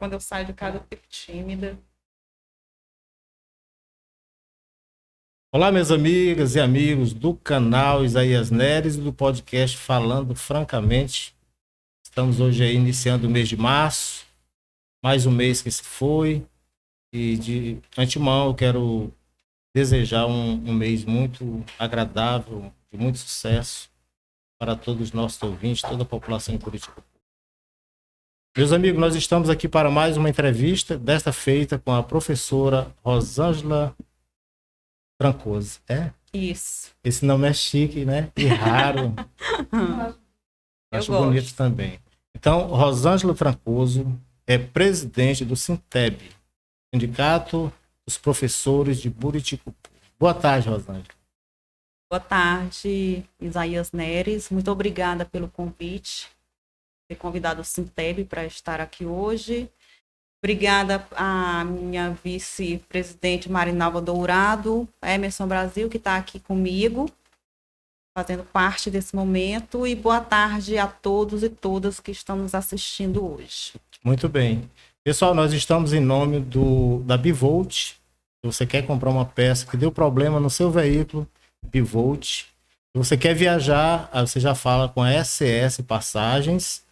quando eu saio de casa eu fico tímida. Olá, minhas amigas e amigos do canal Isaías Neres e do podcast Falando Francamente. Estamos hoje aí iniciando o mês de março, mais um mês que se foi. E de antemão eu quero desejar um mês muito agradável, de muito sucesso para todos os nossos ouvintes, toda a população de Curitiba. Meus amigos, nós estamos aqui para mais uma entrevista, desta feita com a professora Rosângela Trancoso. Isso. Esse nome é chique, né? E raro. Acho bonito também. Então, Rosângela Trancoso é presidente do Sinteb, Sindicato dos Professores de Buriticupu. Boa tarde, Rosângela. Boa tarde, Isaías Neres. Muito obrigada pelo convite, ter convidado o Sinteb para estar aqui hoje. Obrigada à minha vice-presidente Marinalva Dourado, Emerson Brasil, que está aqui comigo, fazendo parte desse momento. E boa tarde a todos e todas que estão nos assistindo hoje. Muito bem. Pessoal, nós estamos em nome da Bivolt. Se você quer comprar uma peça que deu problema no seu veículo, Bivolt. Se você quer viajar, você já fala com a SS Passagens.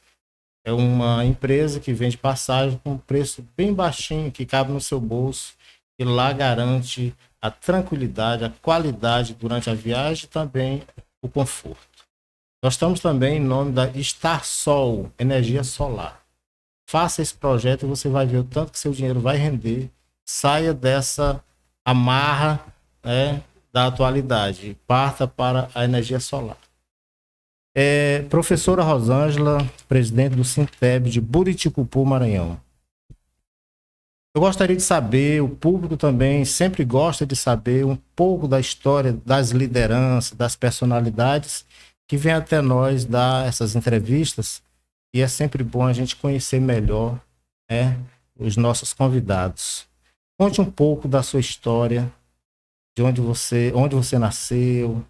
É uma empresa que vende passagem com um preço bem baixinho, que cabe no seu bolso. E lá garante a tranquilidade, a qualidade durante a viagem e também o conforto. Nós estamos também em nome da Starsol, energia solar. Faça esse projeto e você vai ver o tanto que seu dinheiro vai render. Saia dessa amarra, né, da atualidade. Parta para a energia solar. Professora Rosângela, presidente do Sinteb de Buriticupu, Maranhão. Eu gostaria de saber, o público também sempre gosta de saber um pouco da história das lideranças, das personalidades que vêm até nós dar essas entrevistas. E é sempre bom a gente conhecer melhor, né, os nossos convidados. Conte um pouco da sua história, de onde você nasceu,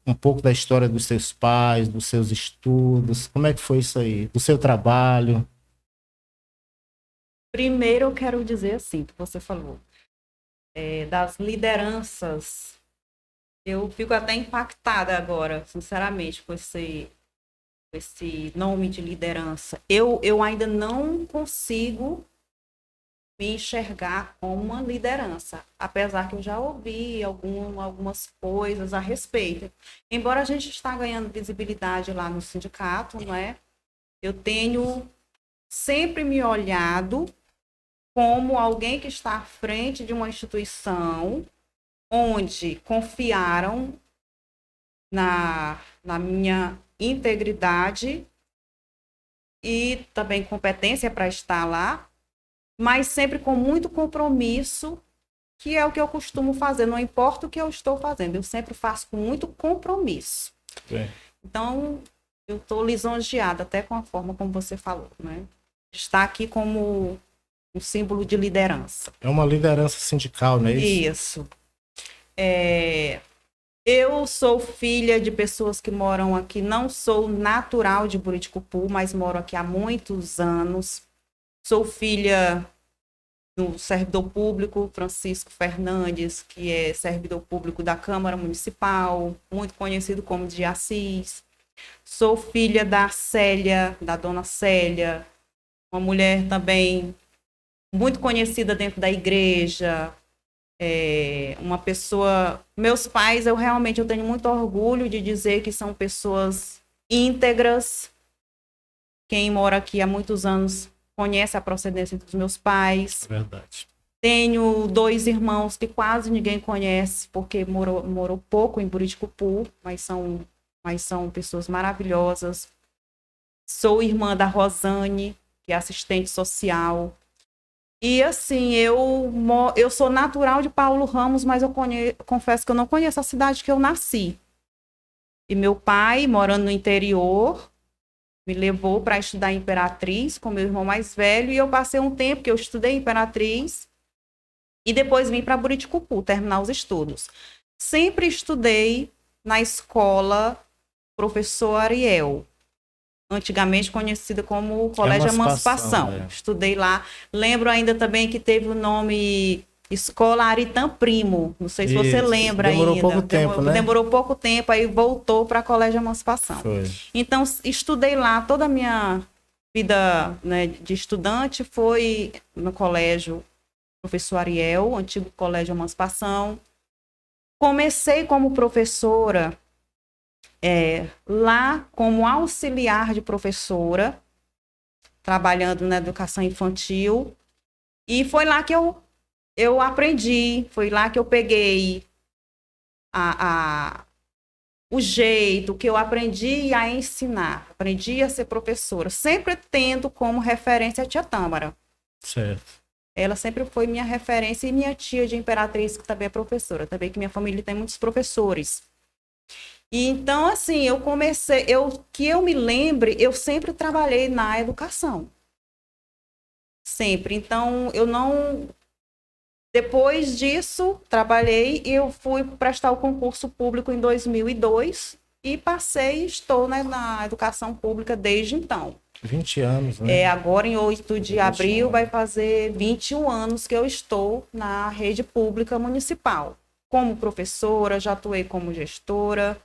um pouco da história dos seus pais, dos seus estudos, como é que foi isso aí, do seu trabalho. Primeiro eu quero dizer assim, que você falou, das lideranças. Eu fico até impactada agora, sinceramente, com esse nome de liderança. Eu ainda não consigo me enxergar como uma liderança, apesar que eu já ouvi algumas coisas a respeito. Embora a gente está ganhando visibilidade lá no sindicato, não é? Eu tenho sempre me olhado como alguém que está à frente de uma instituição onde confiaram na minha integridade e também competência para estar lá, mas sempre com muito compromisso, que é o que eu costumo fazer, não importa o que eu estou fazendo, eu sempre faço com muito compromisso. Bem. Então, eu estou lisonjeada até com a forma como você falou, né? Está aqui como um símbolo de liderança. É uma liderança sindical, não é isso? Isso. Eu sou filha de pessoas que moram aqui, não sou natural de Buriticupu, mas moro aqui há muitos anos. Sou filha do servidor público Francisco Fernandes, que é servidor público da Câmara Municipal, muito conhecido como de Assis. Sou filha da Célia, da dona Célia, uma mulher também muito conhecida dentro da igreja, uma pessoa... Meus pais, eu tenho muito orgulho de dizer que são pessoas íntegras. Quem mora aqui há muitos anos conhece a procedência dos meus pais. Verdade. Tenho 2 irmãos que quase ninguém conhece, porque morou pouco em Buriticupu, mas são pessoas maravilhosas. Sou irmã da Rosane, que é assistente social. E assim, eu sou natural de Paulo Ramos, mas eu confesso que eu não conheço a cidade que eu nasci. E meu pai, morando no interior, me levou para estudar em Imperatriz com meu irmão mais velho, e eu passei um tempo que eu estudei em Imperatriz e depois vim para Buriticupu terminar os estudos. Sempre estudei na escola Professor Ariel. antigamente conhecida como Colégio Emancipação. Estudei lá. Lembro ainda também que teve o nome Escola Aritã Primo. Não sei se você lembra ainda. Demorou pouco tempo, né? Demorou pouco tempo, aí voltou para Colégio Emancipação. Foi. Então, estudei lá. Toda a minha vida, né, de estudante foi no colégio Professor Ariel, antigo Colégio Emancipação. Comecei como professora lá como auxiliar de professora, trabalhando na educação infantil. E foi lá que eu aprendi, foi lá que eu peguei o jeito, que eu aprendi a ensinar, aprendi a ser professora, sempre tendo como referência a tia Tâmara. Certo. Ela sempre foi minha referência e minha tia de Imperatriz, que também é professora, também que minha família tem muitos professores. E então, assim, eu comecei, que eu me lembre, eu sempre trabalhei na educação. Sempre. Então, eu não... Depois disso, trabalhei e eu fui prestar o concurso público em 2002 e passei e estou, né, na educação pública desde então. 20 anos, né? Agora, em 8 de abril, vai fazer 21 anos que eu estou na rede pública municipal. Como professora, já atuei como gestora.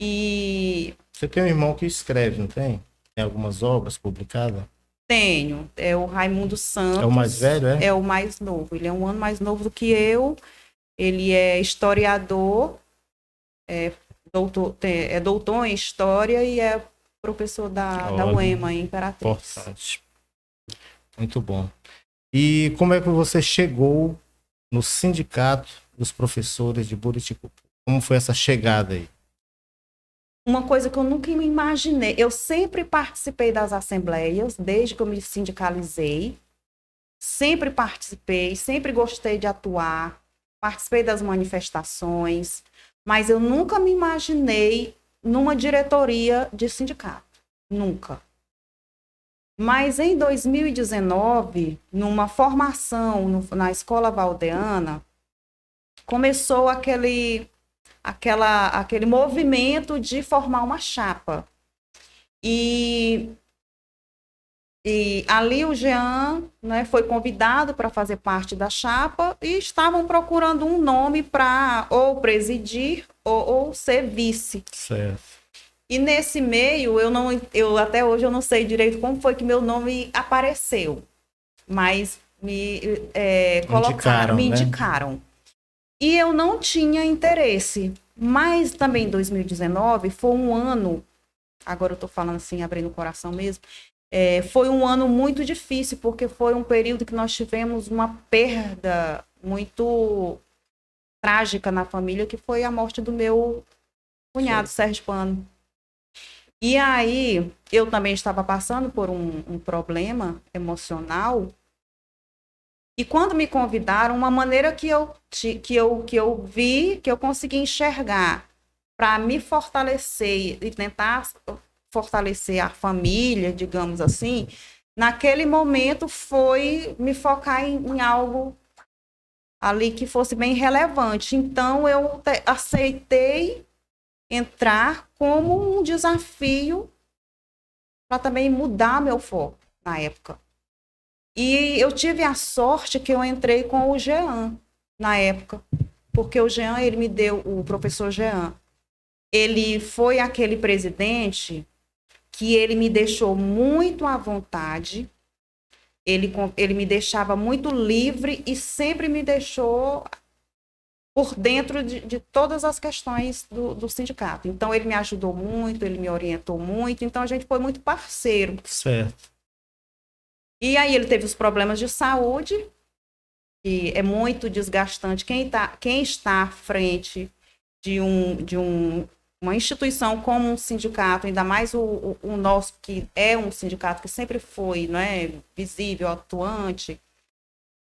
E... Você tem um irmão que escreve, não tem? Tem algumas obras publicadas? Tenho. É o Raimundo Santos. É o mais velho, é? É o mais novo. Ele é um ano mais novo do que eu. Ele é historiador, doutor em História e é professor da UEMA, em Imperatriz. Importante. Muito bom. E como é que você chegou no Sindicato dos Professores de Buriticupu? Como foi essa chegada aí? Uma coisa que eu nunca me imaginei. Eu sempre participei das assembleias, desde que eu me sindicalizei. Sempre participei, sempre gostei de atuar. Participei das manifestações. Mas eu nunca me imaginei numa diretoria de sindicato. Nunca. Mas em 2019, numa formação na Escola Valdeana, começou aquele movimento de formar uma chapa. E ali o Jean, né, foi convidado para fazer parte da chapa e estavam procurando um nome para ou presidir ou ser vice. Certo. E nesse meio, eu até hoje eu não sei direito como foi que meu nome apareceu, mas me indicaram. E eu não tinha interesse. Mas também em 2019 foi um ano, agora eu estou falando assim, abrindo o coração mesmo, foi um ano muito difícil, porque foi um período que nós tivemos uma perda muito trágica na família, que foi a morte do meu cunhado, Sérgio Pano. E aí, eu também estava passando por um problema emocional. E quando me convidaram, uma maneira que eu vi, que eu consegui enxergar para me fortalecer e tentar fortalecer a família, digamos assim, naquele momento foi me focar em algo ali que fosse bem relevante. Então, eu aceitei entrar como um desafio para também mudar meu foco na época. E eu tive a sorte que eu entrei com o Jean na época, porque o Jean, ele me deu, o professor Jean, ele foi aquele presidente que ele me deixou muito à vontade, ele me deixava muito livre e sempre me deixou por dentro de todas as questões do sindicato. Então, ele me ajudou muito, ele me orientou muito, então a gente foi muito parceiro. Certo. E aí ele teve os problemas de saúde, que é muito desgastante. Quem está à frente de uma instituição como um sindicato, ainda mais o nosso, que é um sindicato que sempre foi, não é, visível, atuante,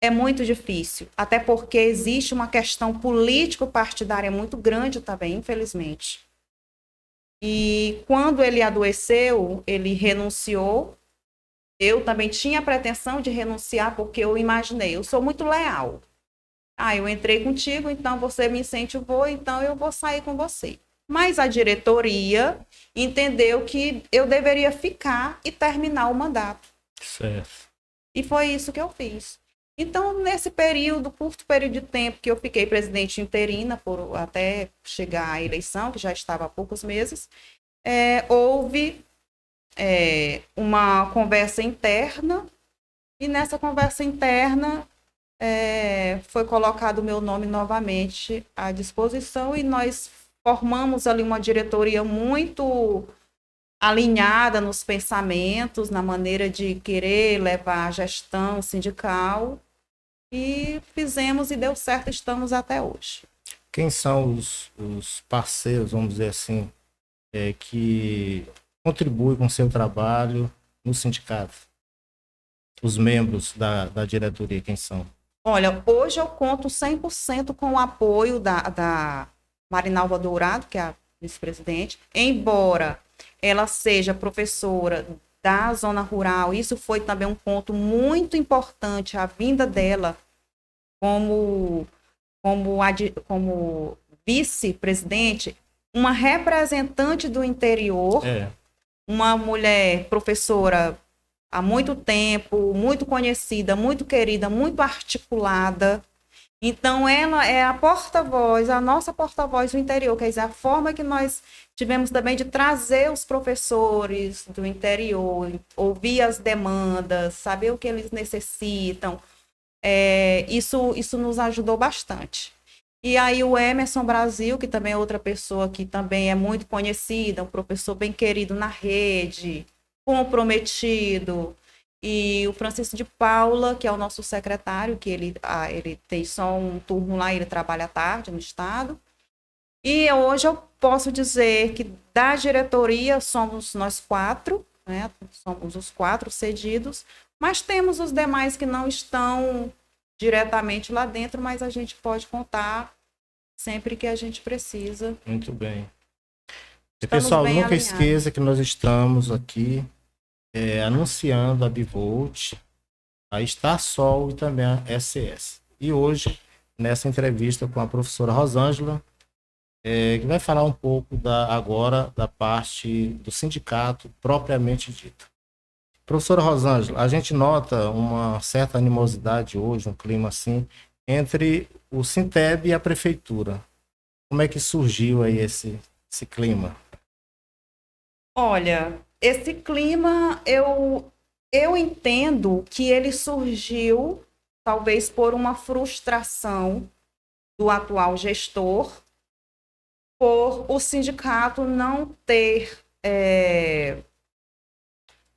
é muito difícil. Até porque existe uma questão político-partidária muito grande também, infelizmente. E quando ele adoeceu, ele renunciou. Eu também tinha a pretensão de renunciar, porque eu imaginei, eu sou muito leal. Eu entrei contigo, então você me incentivou, então eu vou sair com você. mas a diretoria entendeu que eu deveria ficar e terminar o mandato. Certo. E foi isso que eu fiz. Então, nesse período, curto período de tempo que eu fiquei presidente interina, até chegar à eleição, que já estava há poucos meses, houve uma conversa interna, e nessa conversa interna foi colocado o meu nome novamente à disposição, e nós formamos ali uma diretoria muito alinhada nos pensamentos, na maneira de querer levar a gestão sindical, e fizemos e deu certo, estamos até hoje. Quem são os parceiros, vamos dizer assim, que contribuem com o seu trabalho no sindicato? Os membros da diretoria, quem são? Olha, hoje eu conto 100% com o apoio da Marinalva Dourado, que é a vice-presidente, embora ela seja professora da zona rural. Isso foi também um ponto muito importante, a vinda dela como vice-presidente, uma representante do interior, uma mulher professora há muito tempo, muito conhecida, muito querida, muito articulada. Então, ela é a porta-voz, a nossa porta-voz do interior, quer dizer, a forma que nós tivemos também de trazer os professores do interior, ouvir as demandas, saber o que eles necessitam, isso nos ajudou bastante. E aí o Emerson Brasil, que também é outra pessoa que também é muito conhecida, um professor bem querido na rede, comprometido, e o Francisco de Paula, que é o nosso secretário, que ele tem só um turno lá, ele trabalha à tarde no estado. E hoje eu posso dizer que da diretoria somos nós 4, né? Somos os 4 cedidos, mas temos os demais que não estão diretamente lá dentro, mas a gente pode contar sempre que a gente precisa. Muito bem. E, Estamos pessoal, bem nunca alinhados. esqueça que nós estamos aqui anunciando a Bivolt, a Starsol e também a SES. E hoje, nessa entrevista com a professora Rosângela, que vai falar um pouco agora da parte do sindicato propriamente dito. Professora Rosângela, a gente nota uma certa animosidade hoje, um clima assim, entre o Sinteb e a prefeitura. Como é que surgiu aí esse clima? Olha, esse clima, eu entendo que ele surgiu talvez por uma frustração do atual gestor, por o sindicato não ter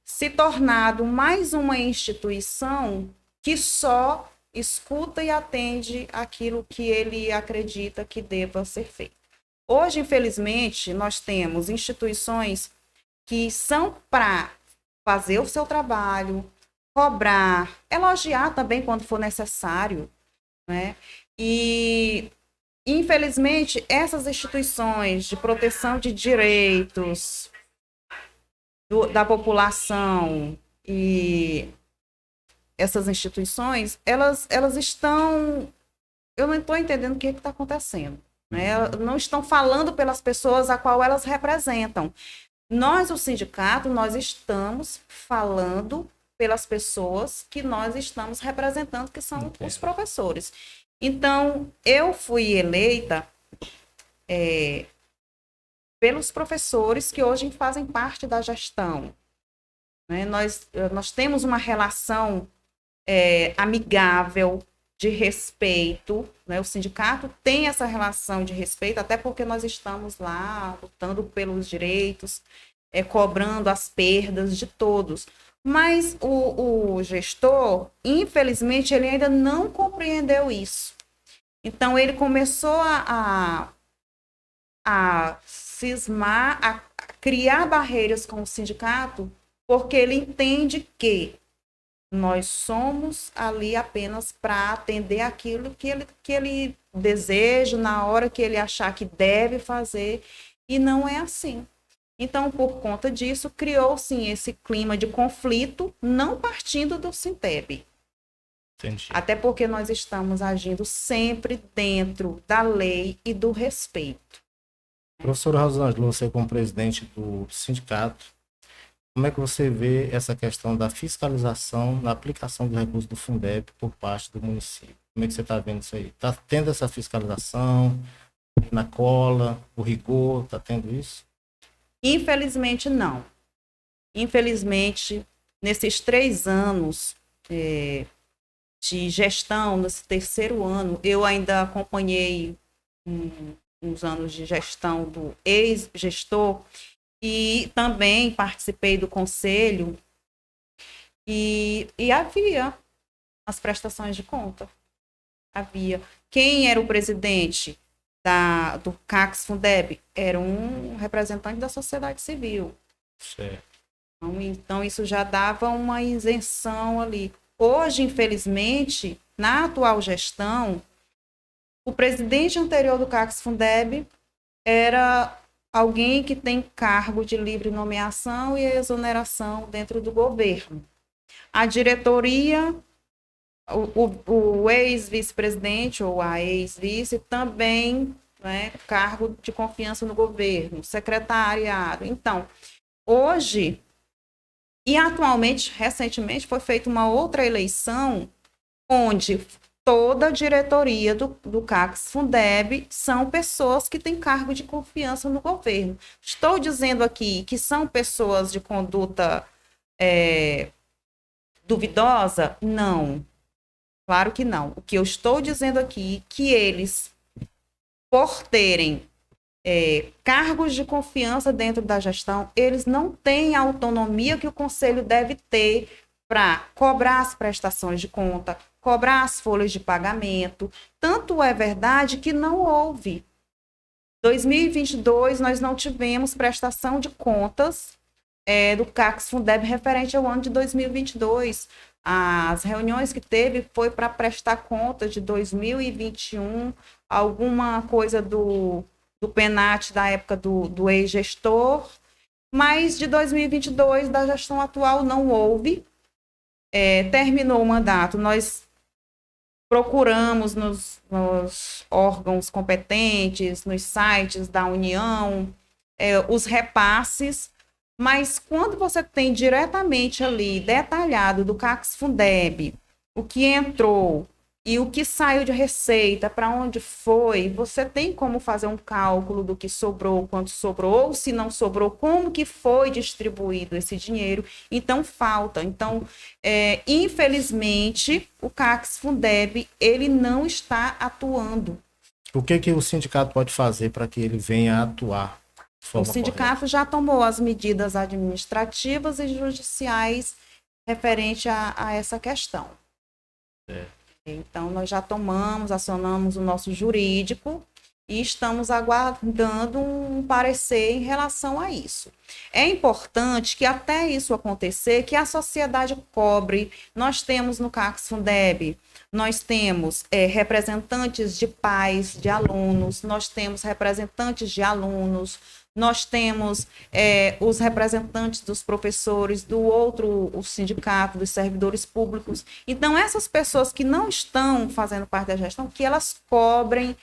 se tornado mais uma instituição que só escuta e atende aquilo que ele acredita que deva ser feito. Hoje, infelizmente, nós temos instituições que são para fazer o seu trabalho, cobrar, elogiar também quando for necessário, né? E, infelizmente, essas instituições de proteção de direitos da população e essas instituições, elas estão... Eu não estou entendendo o que está acontecendo, né? Não estão falando pelas pessoas a qual elas representam. Nós, o sindicato, nós estamos falando pelas pessoas que nós estamos representando, que são os professores. Então, eu fui eleita pelos professores que hoje fazem parte da gestão, né? Nós temos uma relação amigável, de respeito, né? O sindicato tem essa relação de respeito, até porque nós estamos lá lutando pelos direitos, cobrando as perdas de todos. Mas o gestor, infelizmente, ele ainda não compreendeu isso. Então, ele começou a cismar, a criar barreiras com o sindicato, porque ele entende que nós somos ali apenas para atender aquilo que ele deseja, na hora que ele achar que deve fazer, e não é assim. Então, por conta disso, criou, sim, esse clima de conflito, não partindo do Sinteb. Entendi. Até porque nós estamos agindo sempre dentro da lei e do respeito. Professora Rosângela, você como presidente do sindicato, como é que você vê essa questão da fiscalização na aplicação do recurso do Fundeb por parte do município? Como é que você está vendo isso aí? Está tendo essa fiscalização na cola, o rigor, está tendo isso? Infelizmente, não. Infelizmente, nesses 3 anos de gestão, nesse terceiro ano, eu ainda acompanhei uns anos de gestão do ex-gestor e também participei do conselho e havia as prestações de conta. Havia. Quem era o presidente do CACS Fundeb? Era um representante da sociedade civil. Certo. Então, isso já dava uma isenção ali. Hoje, infelizmente, na atual gestão, o presidente anterior do CACS Fundeb era alguém que tem cargo de livre nomeação e exoneração dentro do governo. A diretoria, o ex-vice-presidente ou a ex-vice também, né, cargo de confiança no governo, secretariado. Então, hoje, e atualmente, recentemente, foi feita uma outra eleição onde toda a diretoria do CACS Fundeb são pessoas que têm cargo de confiança no governo. Estou dizendo aqui que são pessoas de conduta duvidosa? Não. Claro que não. O que eu estou dizendo aqui é que eles, por terem cargos de confiança dentro da gestão, eles não têm a autonomia que o conselho deve ter para cobrar as prestações de conta, cobrar as folhas de pagamento. Tanto é verdade que não houve. 2022, nós não tivemos prestação de contas do CACS Fundeb referente ao ano de 2022. As reuniões que teve foi para prestar contas de 2021, alguma coisa do PENAT da época do ex-gestor, mas de 2022, da gestão atual, não houve. Terminou o mandato, nós procuramos nos órgãos competentes, nos sites da União, os repasses, mas quando você tem diretamente ali, detalhado do CACS Fundeb, o que entrou e o que saiu de receita, para onde foi, você tem como fazer um cálculo do que sobrou, quanto sobrou, ou se não sobrou, como que foi distribuído esse dinheiro. Então, falta. Então, infelizmente, o CACS Fundeb, ele não está atuando. O que o sindicato pode fazer para que ele venha a atuar? O sindicato já tomou as medidas administrativas e judiciais referente a essa questão. Então, nós já acionamos o nosso jurídico e estamos aguardando um parecer em relação a isso. É importante que até isso acontecer, que a sociedade cobre. Nós temos no CACS Fundeb, nós temos representantes de pais, de alunos, nós temos representantes de alunos, nós temos os representantes dos professores, o sindicato dos servidores públicos. Então, essas pessoas que não estão fazendo parte da gestão, que elas cobrem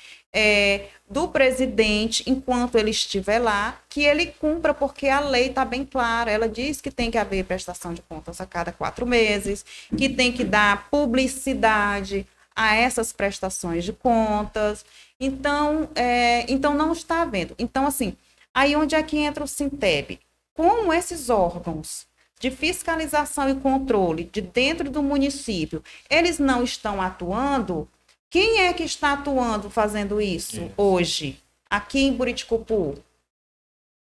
do presidente, enquanto ele estiver lá, que ele cumpra, porque a lei está bem clara. Ela diz que tem que haver prestação de contas a cada 4 meses, que tem que dar publicidade a essas prestações de contas. Então não está havendo. Então, assim, aí onde é que entra o Sinteb? Como esses órgãos de fiscalização e controle de dentro do município, eles não estão atuando, quem é que está atuando, fazendo isso hoje, aqui em Buriticupu?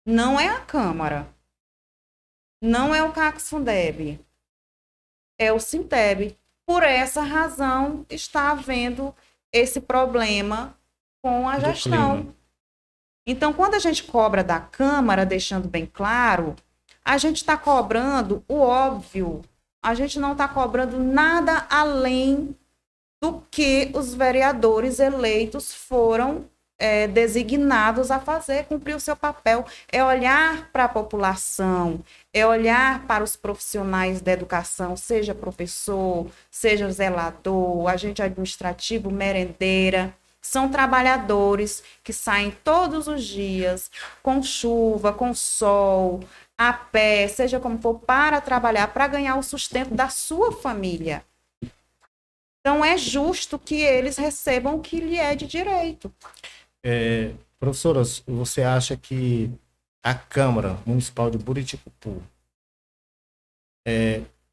Não é a Câmara, não é o CACS Fundeb, é o Sinteb. Por essa razão, está havendo esse problema com a gestão. Então, quando a gente cobra da Câmara, deixando bem claro, a gente está cobrando o óbvio. A gente não está cobrando nada além do que os vereadores eleitos foram designados a fazer, cumprir o seu papel. É olhar para a população, é olhar para os profissionais da educação, seja professor, seja zelador, agente administrativo, merendeira. São trabalhadores que saem todos os dias, com chuva, com sol, a pé, seja como for, para trabalhar, para ganhar o sustento da sua família. Então, é justo que eles recebam o que lhe é de direito. Professora, você acha que a Câmara Municipal de Buriticupu,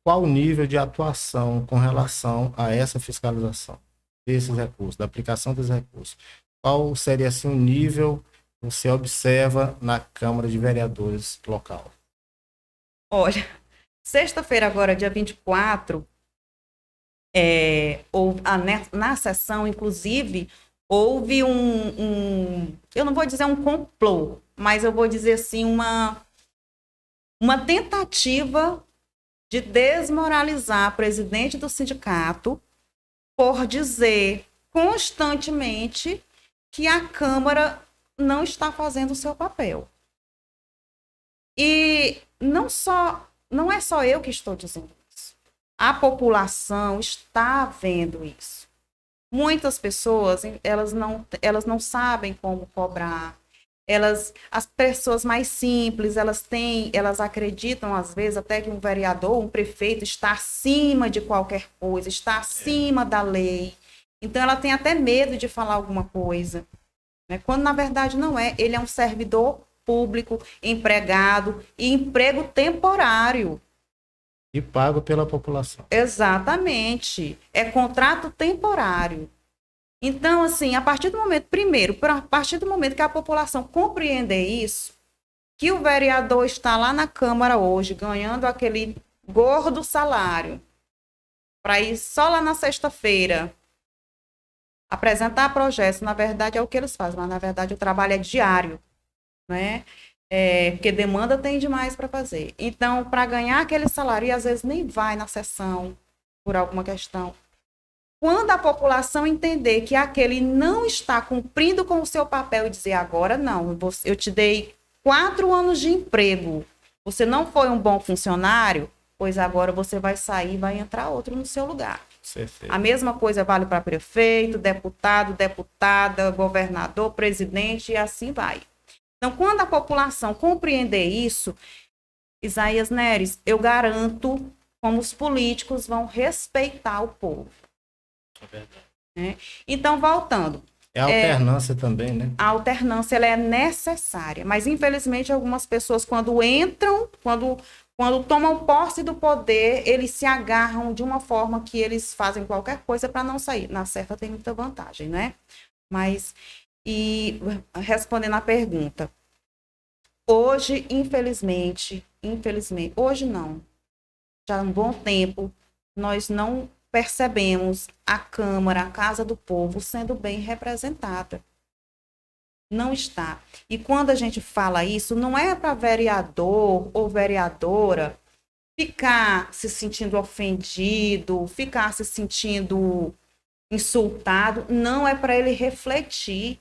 qual o nível de atuação com relação a essa fiscalização desses recursos, da aplicação desses recursos? Qual seria assim o nível que você observa na Câmara de Vereadores local? Olha, sexta-feira agora, dia 24, na sessão, inclusive, houve eu não vou dizer um complô, mas eu vou dizer assim, uma tentativa de desmoralizar a presidente do sindicato por dizer constantemente que a Câmara não está fazendo o seu papel. E não é só eu que estou dizendo isso. A população está vendo isso. Muitas pessoas, elas não sabem como cobrar. As pessoas mais simples, elas acreditam, às vezes, até que um vereador, um prefeito está acima de qualquer coisa, está acima da lei. Então, ela tem até medo de falar alguma coisa, né? Quando, na verdade, não é. Ele é um servidor público, empregado, e emprego temporário. E pago pela população. Exatamente. É contrato temporário. Então, assim, a partir do momento que a população compreender isso, que o vereador está lá na Câmara hoje, ganhando aquele gordo salário, para ir só lá na sexta-feira apresentar projetos, na verdade é o que eles fazem, mas na verdade o trabalho é diário, né? Porque demanda tem demais para fazer. Então, para ganhar aquele salário, e às vezes nem vai na sessão por alguma questão. Quando a população entender que aquele não está cumprindo com o seu papel e dizer agora não, eu te dei 4 anos de emprego, você não foi um bom funcionário, pois agora você vai sair e vai entrar outro no seu lugar. Perfeito. A mesma coisa vale para prefeito, deputado, deputada, governador, presidente e assim vai. Então, quando a população compreender isso, Isaías Neres, eu garanto como os políticos vão respeitar o povo. É verdade. Né? Então, voltando. A alternância também, né? A alternância ela é necessária, mas infelizmente algumas pessoas quando entram, quando tomam posse do poder, eles se agarram de uma forma que eles fazem qualquer coisa para não sair. Na certa tem muita vantagem, né? Mas, e respondendo à pergunta, hoje, infelizmente, hoje não, já há um bom tempo, nós não percebemos a Câmara, a Casa do Povo, sendo bem representada. Não está. E quando a gente fala isso, não é para vereador ou vereadora ficar se sentindo ofendido, ficar se sentindo insultado. Não, é para ele refletir.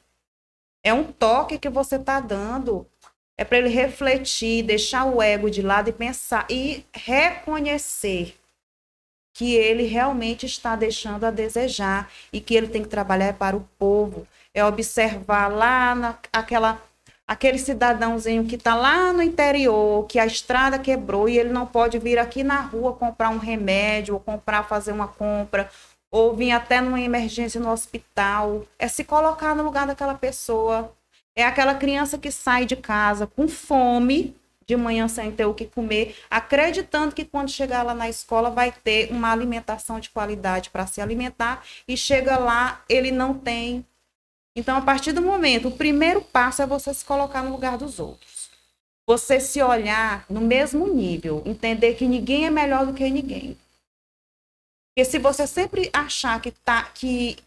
É um toque que você está dando. É para ele refletir, deixar o ego de lado e pensar e reconhecer que ele realmente está deixando a desejar e que ele tem que trabalhar para o povo. É observar lá aquele cidadãozinho que está lá no interior, que a estrada quebrou e ele não pode vir aqui na rua comprar um remédio, ou fazer uma compra, ou vir até numa emergência no hospital. É se colocar no lugar daquela pessoa. É aquela criança que sai de casa com fome, de manhã sem ter o que comer, acreditando que quando chegar lá na escola vai ter uma alimentação de qualidade para se alimentar, e chega lá, ele não tem. Então, a partir do momento, o primeiro passo é você se colocar no lugar dos outros. Você se olhar no mesmo nível, entender que ninguém é melhor do que ninguém. Porque se você sempre achar que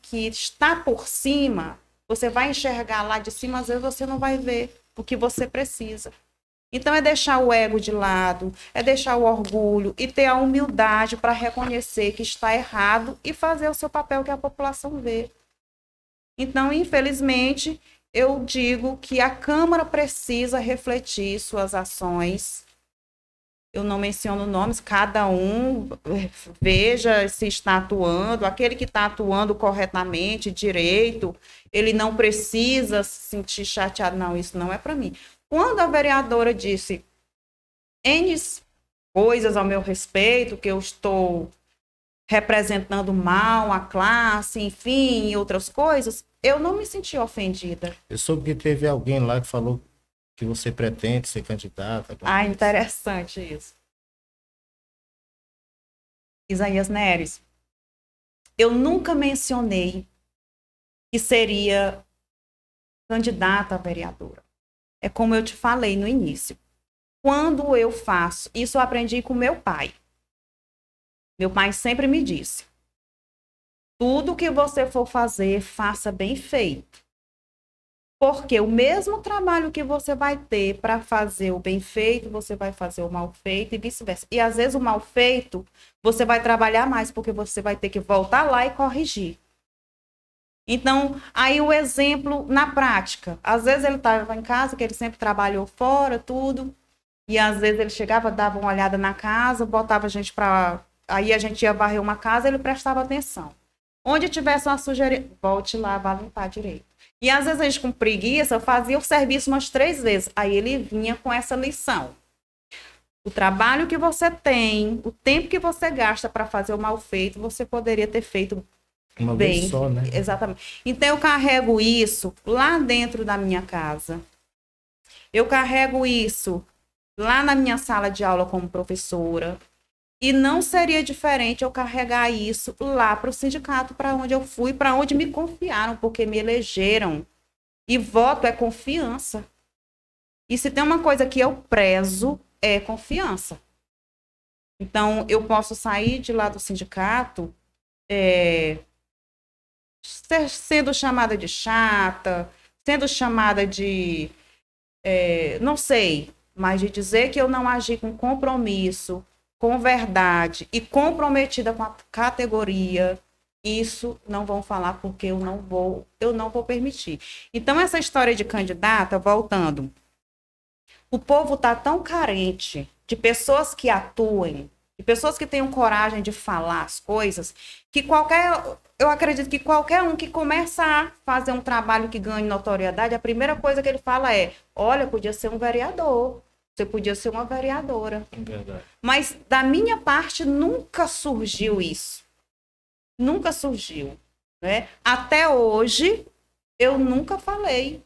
está por cima, você vai enxergar lá de cima, às vezes você não vai ver o que você precisa. Então, é deixar o ego de lado, é deixar o orgulho e ter a humildade para reconhecer que está errado e fazer o seu papel que a população vê. Então, infelizmente, eu digo que a Câmara precisa refletir suas ações eu não menciono nomes, cada um veja se está atuando, aquele que está atuando corretamente, direito, ele não precisa se sentir chateado, não, isso não é para mim. Quando a vereadora disse N coisas ao meu respeito, que eu estou representando mal a classe, enfim, e outras coisas, eu não me senti ofendida. Eu soube que teve alguém lá que falou que você pretende ser candidata. Ah, interessante isso. Isaías Neres, eu nunca mencionei que seria candidata a vereadora. É como eu te falei no início. Quando eu faço, isso eu aprendi com meu pai. Meu pai sempre me disse, tudo que você for fazer, faça bem feito. Porque o mesmo trabalho que você vai ter para fazer o bem feito, você vai fazer o mal feito e vice-versa. E às vezes o mal feito, você vai trabalhar mais, porque você vai ter que voltar lá e corrigir. Então, aí o exemplo na prática. Às vezes ele estava em casa, que ele sempre trabalhou fora, tudo. E às vezes ele chegava, dava uma olhada na casa, botava a gente para... Aí a gente ia varrer uma casa, ele prestava atenção. Onde tivesse uma sujeira, volte lá, vá limpar direito. E às vezes a gente com preguiça fazia o serviço umas 3 vezes. Aí ele vinha com essa lição. O trabalho que você tem, o tempo que você gasta para fazer o mal feito, você poderia ter feito Uma bem. vez só, né? Exatamente. Então eu carrego isso lá dentro da minha casa. Eu carrego isso lá na minha sala de aula como professora. E não seria diferente eu carregar isso lá para o sindicato, para onde eu fui, para onde me confiaram, porque me elegeram. E voto é confiança. E se tem uma coisa que eu prezo, é confiança. Então, eu posso sair de lá do sindicato sendo chamada de chata, sendo chamada de... não sei, mas de dizer que eu não agi com compromisso, com verdade e comprometida com a categoria, isso não vão falar porque eu não vou permitir. Então, essa história de candidata, voltando, o povo está tão carente de pessoas que atuem, de pessoas que tenham coragem de falar as coisas, que eu acredito que qualquer um que começa a fazer um trabalho que ganhe notoriedade, a primeira coisa que ele fala é, olha, podia ser um vereador, você podia ser uma vereadora. Verdade. Mas da minha parte nunca surgiu isso. Nunca surgiu, né? Até hoje eu nunca falei.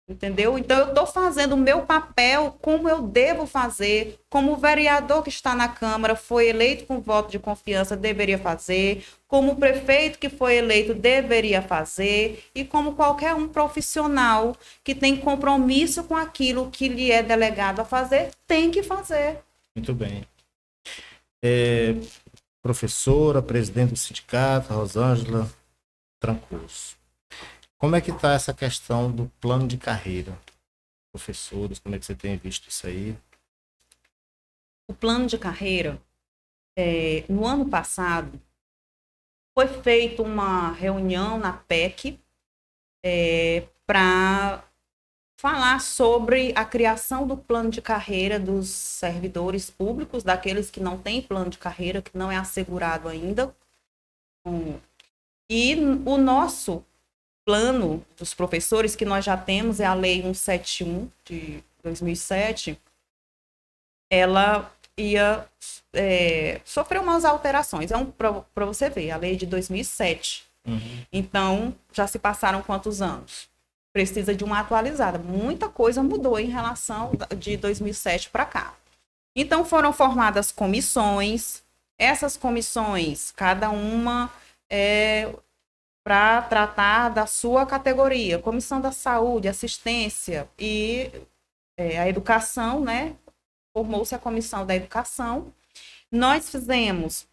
Entendeu? Então eu estou fazendo o meu papel como eu devo fazer, como o vereador que está na Câmara foi eleito com voto de confiança deveria fazer, como o prefeito que foi eleito deveria fazer e como qualquer um profissional que tem compromisso com aquilo que lhe é delegado a fazer, tem que fazer. Muito bem. Professora, presidente do sindicato, Rosângela Trancoso. Como é que está essa questão do plano de carreira? Professores, como é que você tem visto isso aí? O plano de carreira, no ano passado, foi feita uma reunião na PEC para falar sobre a criação do plano de carreira dos servidores públicos, daqueles que não têm plano de carreira, que não é assegurado ainda. E o nosso plano dos professores, que nós já temos, é a Lei 171 de 2007, ela ia sofrer umas alterações. Para você ver, a lei de 2007. Uhum. Então, já se passaram quantos anos? Precisa de uma atualizada. Muita coisa mudou em relação de 2007 para cá. Então, foram formadas comissões. Essas comissões, cada uma para tratar da sua categoria. Comissão da Saúde, Assistência e a Educação, né? Formou-se a Comissão da Educação. Nós fizemos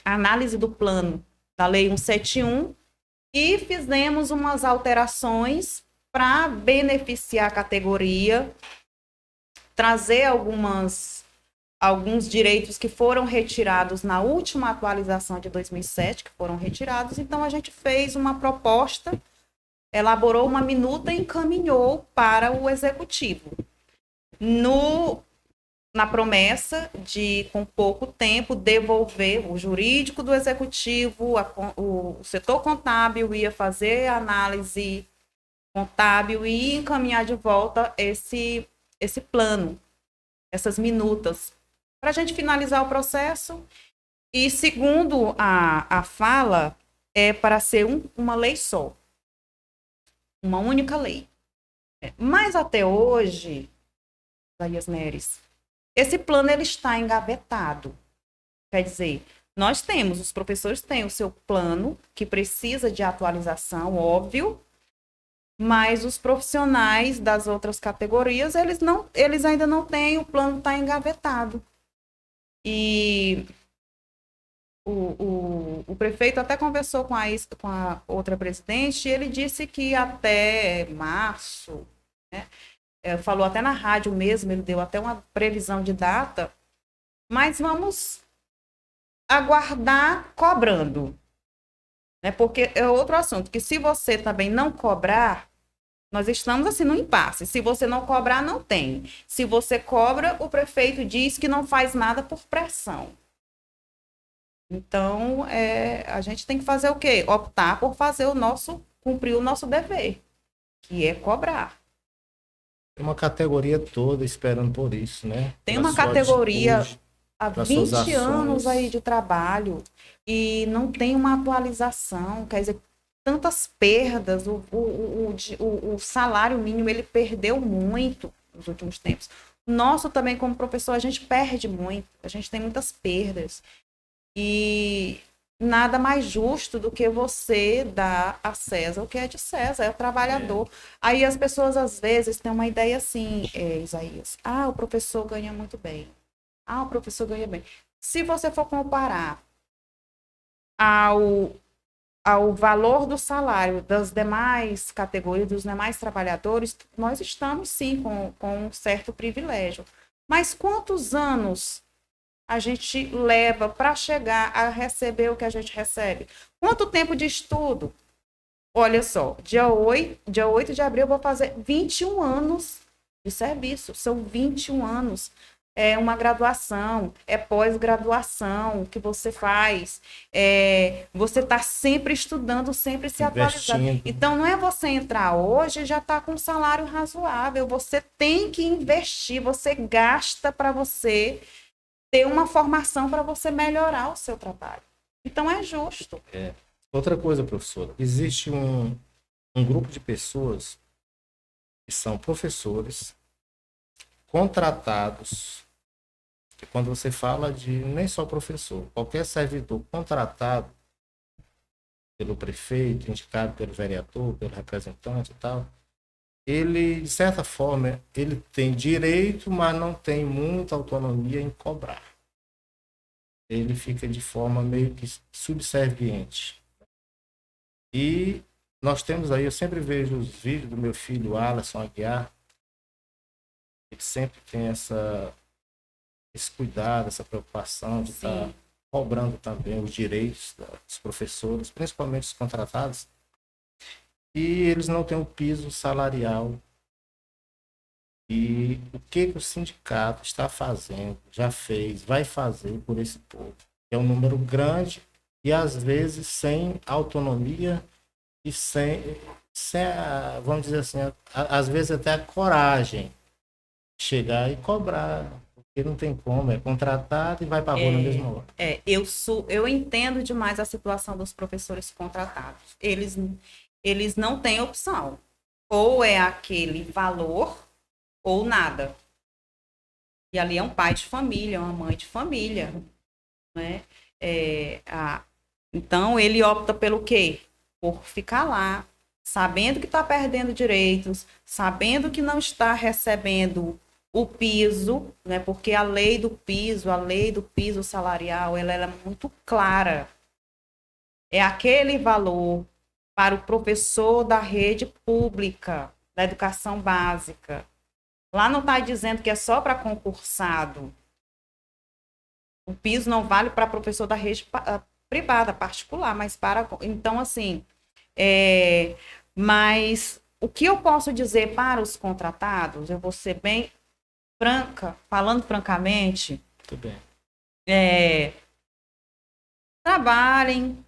a análise do plano da Lei 171 e fizemos umas alterações para beneficiar a categoria, trazer alguns direitos que foram retirados na última atualização de 2007, que foram retirados. Então, a gente fez uma proposta, elaborou uma minuta e encaminhou para o Executivo. na promessa de, com pouco tempo, devolver o jurídico do executivo, o setor contábil ia fazer a análise contábil e encaminhar de volta esse plano, essas minutas, para a gente finalizar o processo. E, segundo a fala, é para ser uma lei só, uma única lei. Mas até hoje, Isaías Neres, esse plano ele está engavetado. Quer dizer, os professores têm o seu plano, que precisa de atualização, óbvio, mas os profissionais das outras categorias, eles ainda não têm, o plano está engavetado. E o prefeito até conversou com a outra presidente, e ele disse que até março, né, falou até na rádio mesmo, ele deu até uma previsão de data, mas vamos aguardar cobrando. Né? Porque é outro assunto, que se você também não cobrar, nós estamos assim no impasse. Se você não cobrar, não tem. Se você cobra, o prefeito diz que não faz nada por pressão. Então, a gente tem que fazer o quê? Optar por cumprir o nosso dever, que é cobrar. Tem uma categoria toda esperando por isso, né? Tem uma categoria há 20 anos aí de trabalho e não tem uma atualização, quer dizer, tantas perdas, o salário mínimo ele perdeu muito nos últimos tempos. Nosso também, como professor, a gente perde muito, a gente tem muitas perdas. E nada mais justo do que você dar a César o que é de César, é o trabalhador. Aí as pessoas, às vezes, têm uma ideia assim, Isaías, o professor ganha muito bem. O professor ganha bem. Se você for comparar ao valor do salário das demais categorias, dos demais trabalhadores, nós estamos, sim, com um certo privilégio. Mas quantos anos a gente leva para chegar a receber o que a gente recebe? Quanto tempo de estudo? Olha só, dia 8 de abril eu vou fazer 21 anos de serviço. São 21 anos. É uma graduação, é pós-graduação que você faz. Você está sempre estudando, sempre se atualizando. Então, não é você entrar hoje e já está com um salário razoável. Você tem que investir, você gasta para você ter uma formação para você melhorar o seu trabalho. Então, é justo. Outra coisa, professora, existe um grupo de pessoas que são professores contratados, que quando você fala de nem só professor, qualquer servidor contratado pelo prefeito, indicado pelo vereador, pelo representante e tal, ele, de certa forma, ele tem direito, mas não tem muita autonomia em cobrar. Ele fica de forma meio que subserviente. E nós temos aí, eu sempre vejo os vídeos do meu filho, Alisson Aguiar, ele sempre tem esse cuidado, essa preocupação de estar cobrando também os direitos dos professores, principalmente os contratados, e eles não têm um piso salarial. E o que o sindicato está fazendo, já fez, vai fazer por esse povo? É um número grande e, às vezes, sem autonomia e sem vamos dizer assim, às vezes até a coragem de chegar e cobrar, porque não tem como, é contratado e vai para a rua na mesma hora. Eu entendo demais a situação dos professores contratados. Eles não têm opção. Ou é aquele valor ou nada. E ali é um pai de família, uma mãe de família, né? Então, ele opta pelo quê? Por ficar lá, sabendo que está perdendo direitos, sabendo que não está recebendo o piso, né? Porque a lei do piso salarial, ela é muito clara. É aquele valor para o professor da rede pública, da educação básica. Lá não está dizendo que é só para concursado. O piso não vale para professor da rede privada, particular, mas para... Então, assim, mas o que eu posso dizer para os contratados, eu vou ser bem falando francamente, Muito bem. Trabalhem.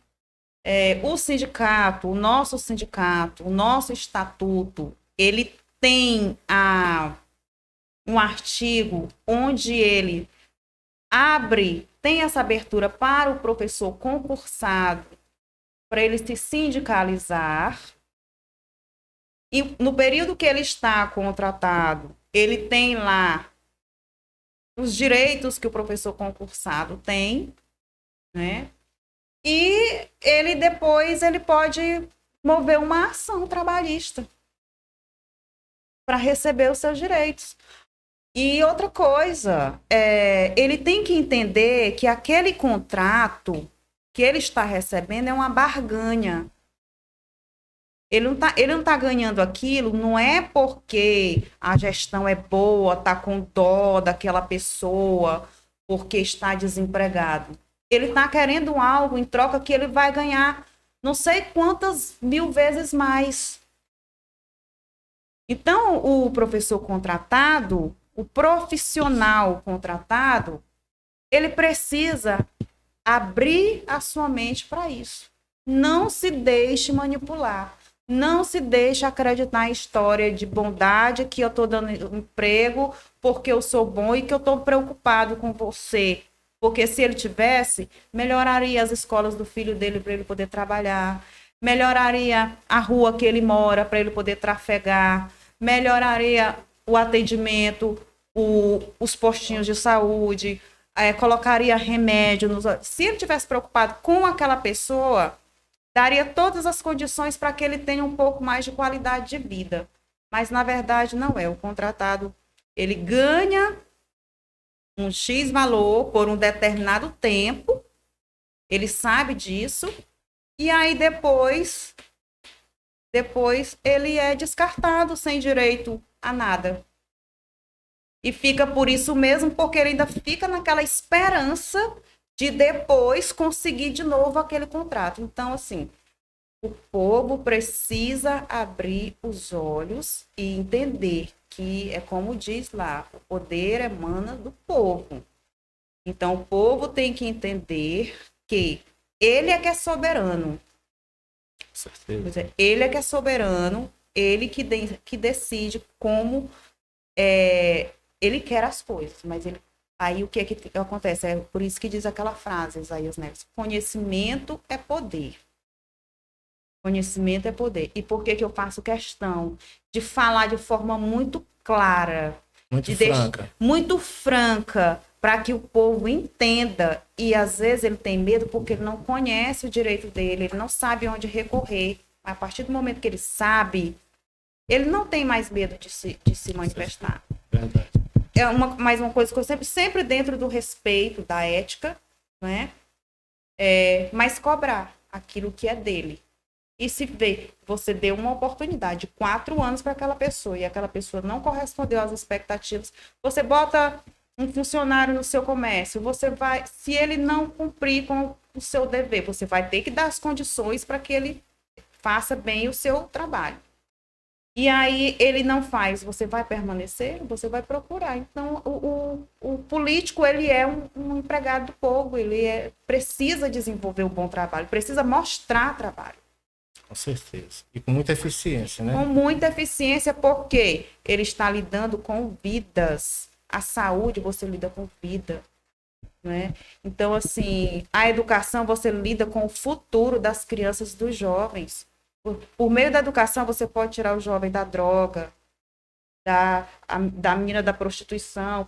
O sindicato, o nosso estatuto, ele tem um artigo onde ele tem essa abertura para o professor concursado, para ele se sindicalizar. E no período que ele está contratado, ele tem lá os direitos que o professor concursado tem, né? E ele depois ele pode mover uma ação trabalhista para receber os seus direitos. E outra coisa, ele tem que entender que aquele contrato que ele está recebendo é uma barganha. Ele não tá ganhando aquilo, não é porque a gestão é boa, tá com dó daquela pessoa, porque está desempregado. Ele está querendo algo em troca que ele vai ganhar não sei quantas mil vezes mais. Então, o professor contratado, o profissional contratado, ele precisa abrir a sua mente para isso. Não se deixe manipular. Não se deixe acreditar em história de bondade, que eu estou dando emprego porque eu sou bom e que eu estou preocupado com você. Porque se ele tivesse, melhoraria as escolas do filho dele para ele poder trabalhar, melhoraria a rua que ele mora para ele poder trafegar, melhoraria o atendimento, os postinhos de saúde, colocaria remédio. Se ele tivesse preocupado com aquela pessoa, daria todas as condições para que ele tenha um pouco mais de qualidade de vida. Mas, na verdade, não é. O contratado, ele ganha um X valor por um determinado tempo, ele sabe disso, e aí depois ele é descartado sem direito a nada. E fica por isso mesmo, porque ele ainda fica naquela esperança de depois conseguir de novo aquele contrato. Então, assim, o povo precisa abrir os olhos e entender que é como diz lá, o poder emana do povo. Então, o povo tem que entender que ele é que é soberano. Certeza. Ele é que é soberano, ele que decide como ele quer as coisas, mas aí o que acontece? É por isso que diz aquela frase, Isaías Neves, conhecimento é poder. Conhecimento é poder. E por que eu faço questão de falar de forma muito clara, muito franca, para que o povo entenda, e às vezes ele tem medo porque ele não conhece o direito dele, ele não sabe onde recorrer. A partir do momento que ele sabe, ele não tem mais medo de se manifestar. Verdade. Mais uma coisa que eu sempre dentro do respeito, da ética, né? Mas cobrar aquilo que é dele. E se você deu uma oportunidade de 4 anos para aquela pessoa e aquela pessoa não correspondeu às expectativas, você bota um funcionário no seu comércio, se ele não cumprir com o seu dever, você vai ter que dar as condições para que ele faça bem o seu trabalho. E aí ele não faz, você vai permanecer, você vai procurar. Então, o político, ele é um empregado do povo, ele precisa desenvolver um bom trabalho, precisa mostrar trabalho. Com certeza. E com muita eficiência, né? Com muita eficiência, porque ele está lidando com vidas. A saúde, você lida com vida. Né? Então, assim, a educação, você lida com o futuro das crianças e dos jovens. Por meio da educação, você pode tirar o jovem da droga, da mina da prostituição.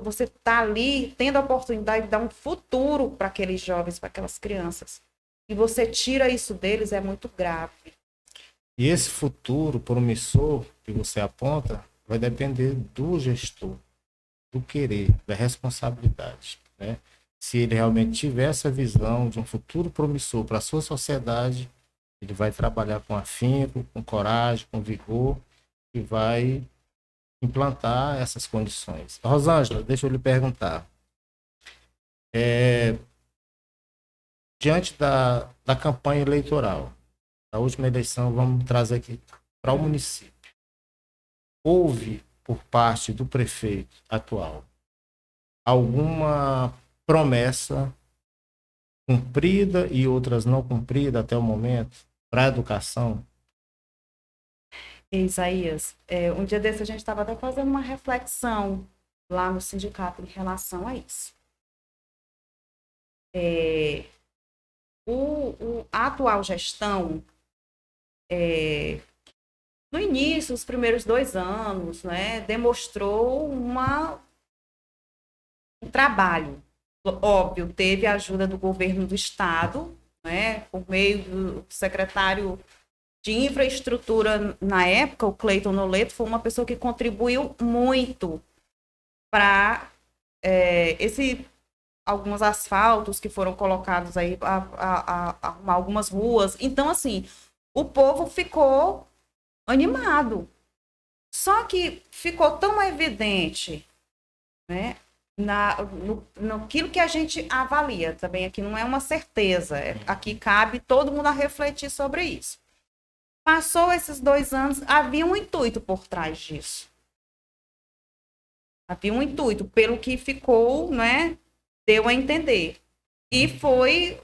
Você está ali tendo a oportunidade de dar um futuro para aqueles jovens, para aquelas crianças. E você tira isso deles, é muito grave. E esse futuro promissor que você aponta vai depender do gestor, do querer, da responsabilidade, né? Se ele realmente tiver essa visão de um futuro promissor para a sua sociedade, ele vai trabalhar com afinco, com coragem, com vigor e vai implantar essas condições. Rosângela, deixa eu lhe perguntar. Diante da campanha eleitoral, da última eleição, vamos trazer aqui para o município. Houve por parte do prefeito atual alguma promessa cumprida e outras não cumpridas até o momento para a educação? Isaías, um dia desse a gente estava até fazendo uma reflexão lá no sindicato em relação a isso. A atual gestão, no início, os primeiros 2 anos, né, demonstrou um trabalho. Óbvio, teve a ajuda do governo do estado, né, por meio do secretário de infraestrutura na época, o Cleiton Noleto, foi uma pessoa que contribuiu muito para alguns asfaltos que foram colocados aí, arrumar algumas ruas. Então, assim, o povo ficou animado. Só que ficou tão evidente, né, naquilo que a gente avalia, também aqui não é uma certeza, aqui cabe todo mundo a refletir sobre isso. Passou esses 2 anos, havia um intuito por trás disso. Havia um intuito, pelo que ficou, né, deu a entender. E foi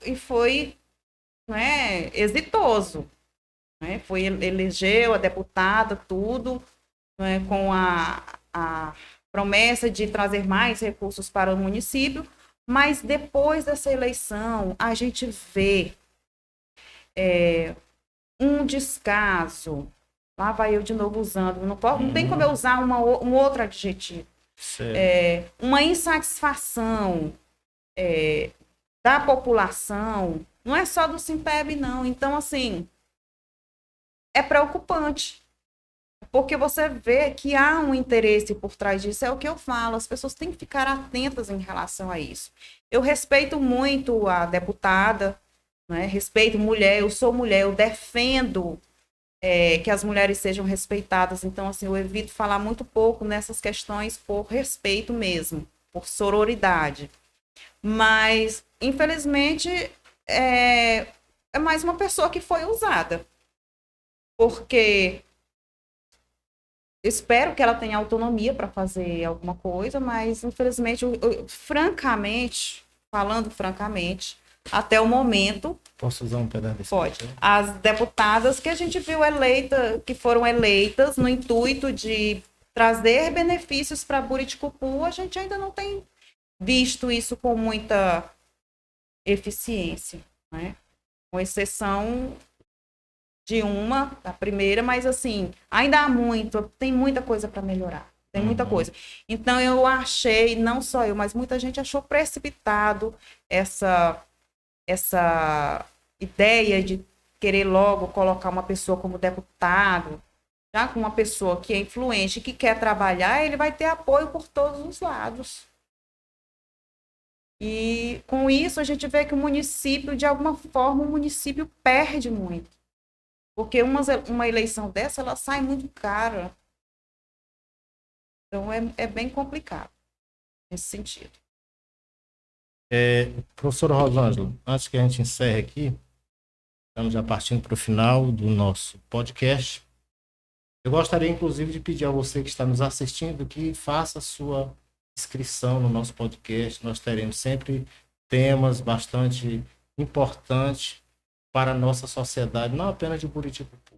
né, exitoso. Né? Elegeu a deputada, tudo, né, com a promessa de trazer mais recursos para o município, mas depois dessa eleição, a gente vê um descaso. Lá vai eu de novo usando, não tem como eu usar um outro adjetivo. Uma insatisfação da população, não é só do Simpeb, não. Então, assim, é preocupante, porque você vê que há um interesse por trás disso, é o que eu falo, as pessoas têm que ficar atentas em relação a isso. Eu respeito muito a deputada, né? Respeito mulher, eu sou mulher, eu defendo que as mulheres sejam respeitadas, então, assim, eu evito falar muito pouco nessas questões por respeito mesmo, por sororidade. Mas, infelizmente, é mais uma pessoa que foi usada. Porque espero que ela tenha autonomia para fazer alguma coisa, mas, infelizmente, francamente, falando francamente, até o momento... Posso usar um pedaço desse? Pode. As deputadas que a gente viu que foram eleitas no intuito de trazer benefícios para Buriticupu, a gente ainda não tem visto isso com muita eficiência, né? Com exceção de a primeira, mas assim, ainda há tem muita coisa para melhorar, tem muita coisa. Então eu achei, não só eu, mas muita gente achou precipitado essa ideia de querer logo colocar uma pessoa como deputado, já com uma pessoa que é influente, que quer trabalhar, ele vai ter apoio por todos os lados. E com isso a gente vê que o município, de alguma forma, o município perde muito. Porque uma eleição dessa, ela sai muito cara. Então é bem complicado nesse sentido. Professora Rosângela, antes que a gente encerre aqui, estamos já partindo para o final do nosso podcast. Eu gostaria, inclusive, de pedir a você que está nos assistindo que faça a sua inscrição no nosso podcast. Nós teremos sempre temas bastante importantes para a nossa sociedade, não apenas de Buriticupu.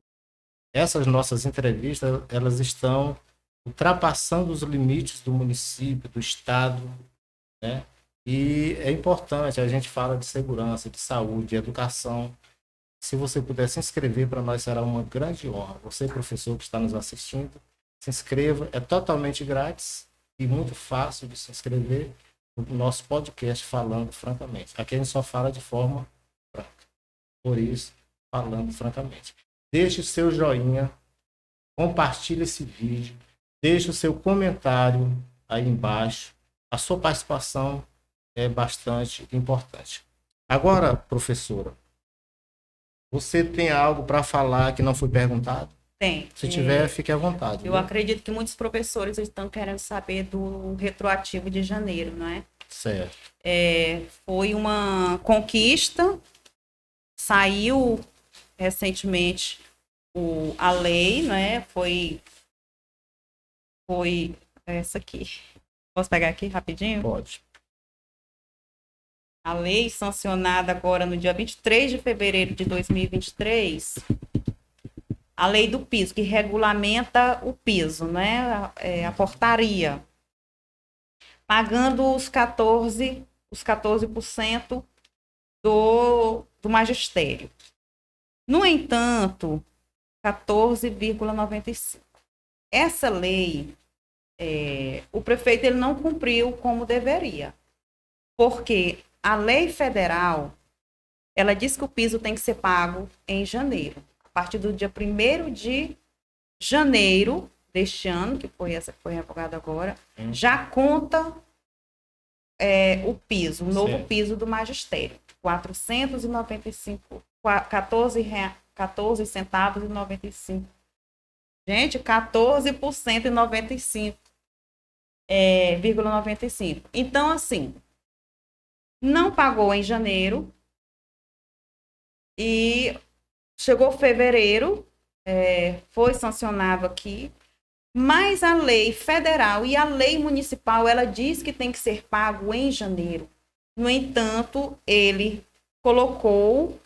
Essas nossas entrevistas, elas estão ultrapassando os limites do município, do estado, né? E é importante, a gente fala de segurança, de saúde, de educação. Se você puder se inscrever, para nós será uma grande honra. Você, professor que está nos assistindo, se inscreva, é totalmente grátis e muito fácil de se inscrever no nosso podcast Falando Francamente. Aqui a gente só fala de forma franca. Por isso, falando francamente. Deixe o seu joinha, compartilhe esse vídeo, deixe o seu comentário aí embaixo. A sua participação é bastante importante. Agora, professora, você tem algo para falar que não foi perguntado? Tem. Se tiver, fique à vontade. Eu acredito que muitos professores estão querendo saber do retroativo de janeiro, não é? Certo. Foi uma conquista, saiu recentemente a lei, né? Foi foi essa aqui. Posso pegar aqui rapidinho? Pode. A lei sancionada agora no dia 23 de fevereiro de 2023, a lei do piso, que regulamenta o piso, né? A portaria, pagando os 14% do magistério. No entanto, 14,95. Essa lei, o prefeito ele não cumpriu como deveria, porque a lei federal, ela diz que o piso tem que ser pago em janeiro. A partir do dia 1º de janeiro deste ano, que foi essa que foi revogada agora, já conta o piso, o novo piso do magistério. 495, 14 centavos e 95. Gente, 14% e 95,95. Então, assim, não pagou em janeiro e chegou fevereiro, foi sancionado aqui, mas a lei federal e a lei municipal, ela diz que tem que ser pago em janeiro. No entanto, ele colocou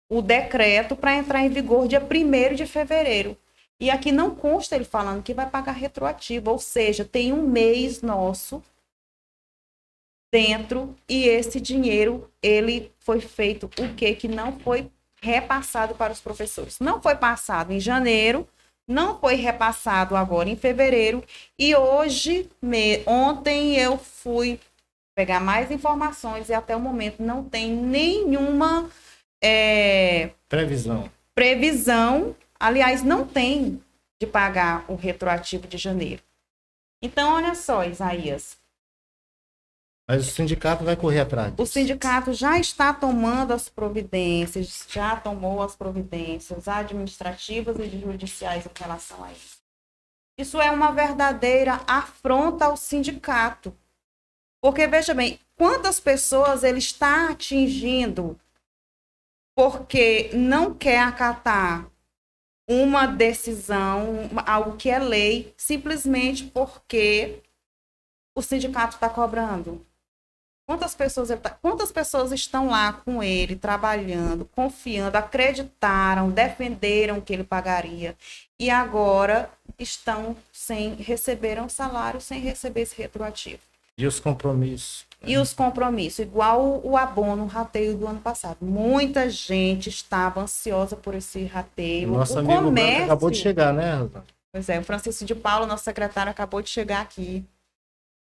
o decreto para entrar em vigor dia 1º de fevereiro. E aqui não consta ele falando que vai pagar retroativo, ou seja, tem um mês nosso dentro e esse dinheiro, ele foi feito o quê? Que não foi repassado para os professores. Não foi passado em janeiro, não foi repassado agora em fevereiro e ontem eu fui pegar mais informações e até o momento não tem nenhuma previsão, aliás, não tem de pagar o retroativo de janeiro. Então, olha só, Isaías. Mas o sindicato vai correr atrás disso. O sindicato já está tomando as providências, já tomou as providências administrativas e judiciais em relação a isso. Isso é uma verdadeira afronta ao sindicato. Porque, veja bem, quantas pessoas ele está atingindo porque não quer acatar uma decisão, algo que é lei, simplesmente porque o sindicato está cobrando. Quantas pessoas estão lá com ele, trabalhando, confiando, acreditaram, defenderam que ele pagaria e agora receberam salário sem receber esse retroativo. E os compromissos? E os compromissos, igual o abono, o rateio do ano passado. Muita gente estava ansiosa por esse rateio. Nosso amigo Branco acabou de chegar, né, Rosana? Pois é, o Francisco de Paula, nosso secretário, acabou de chegar aqui.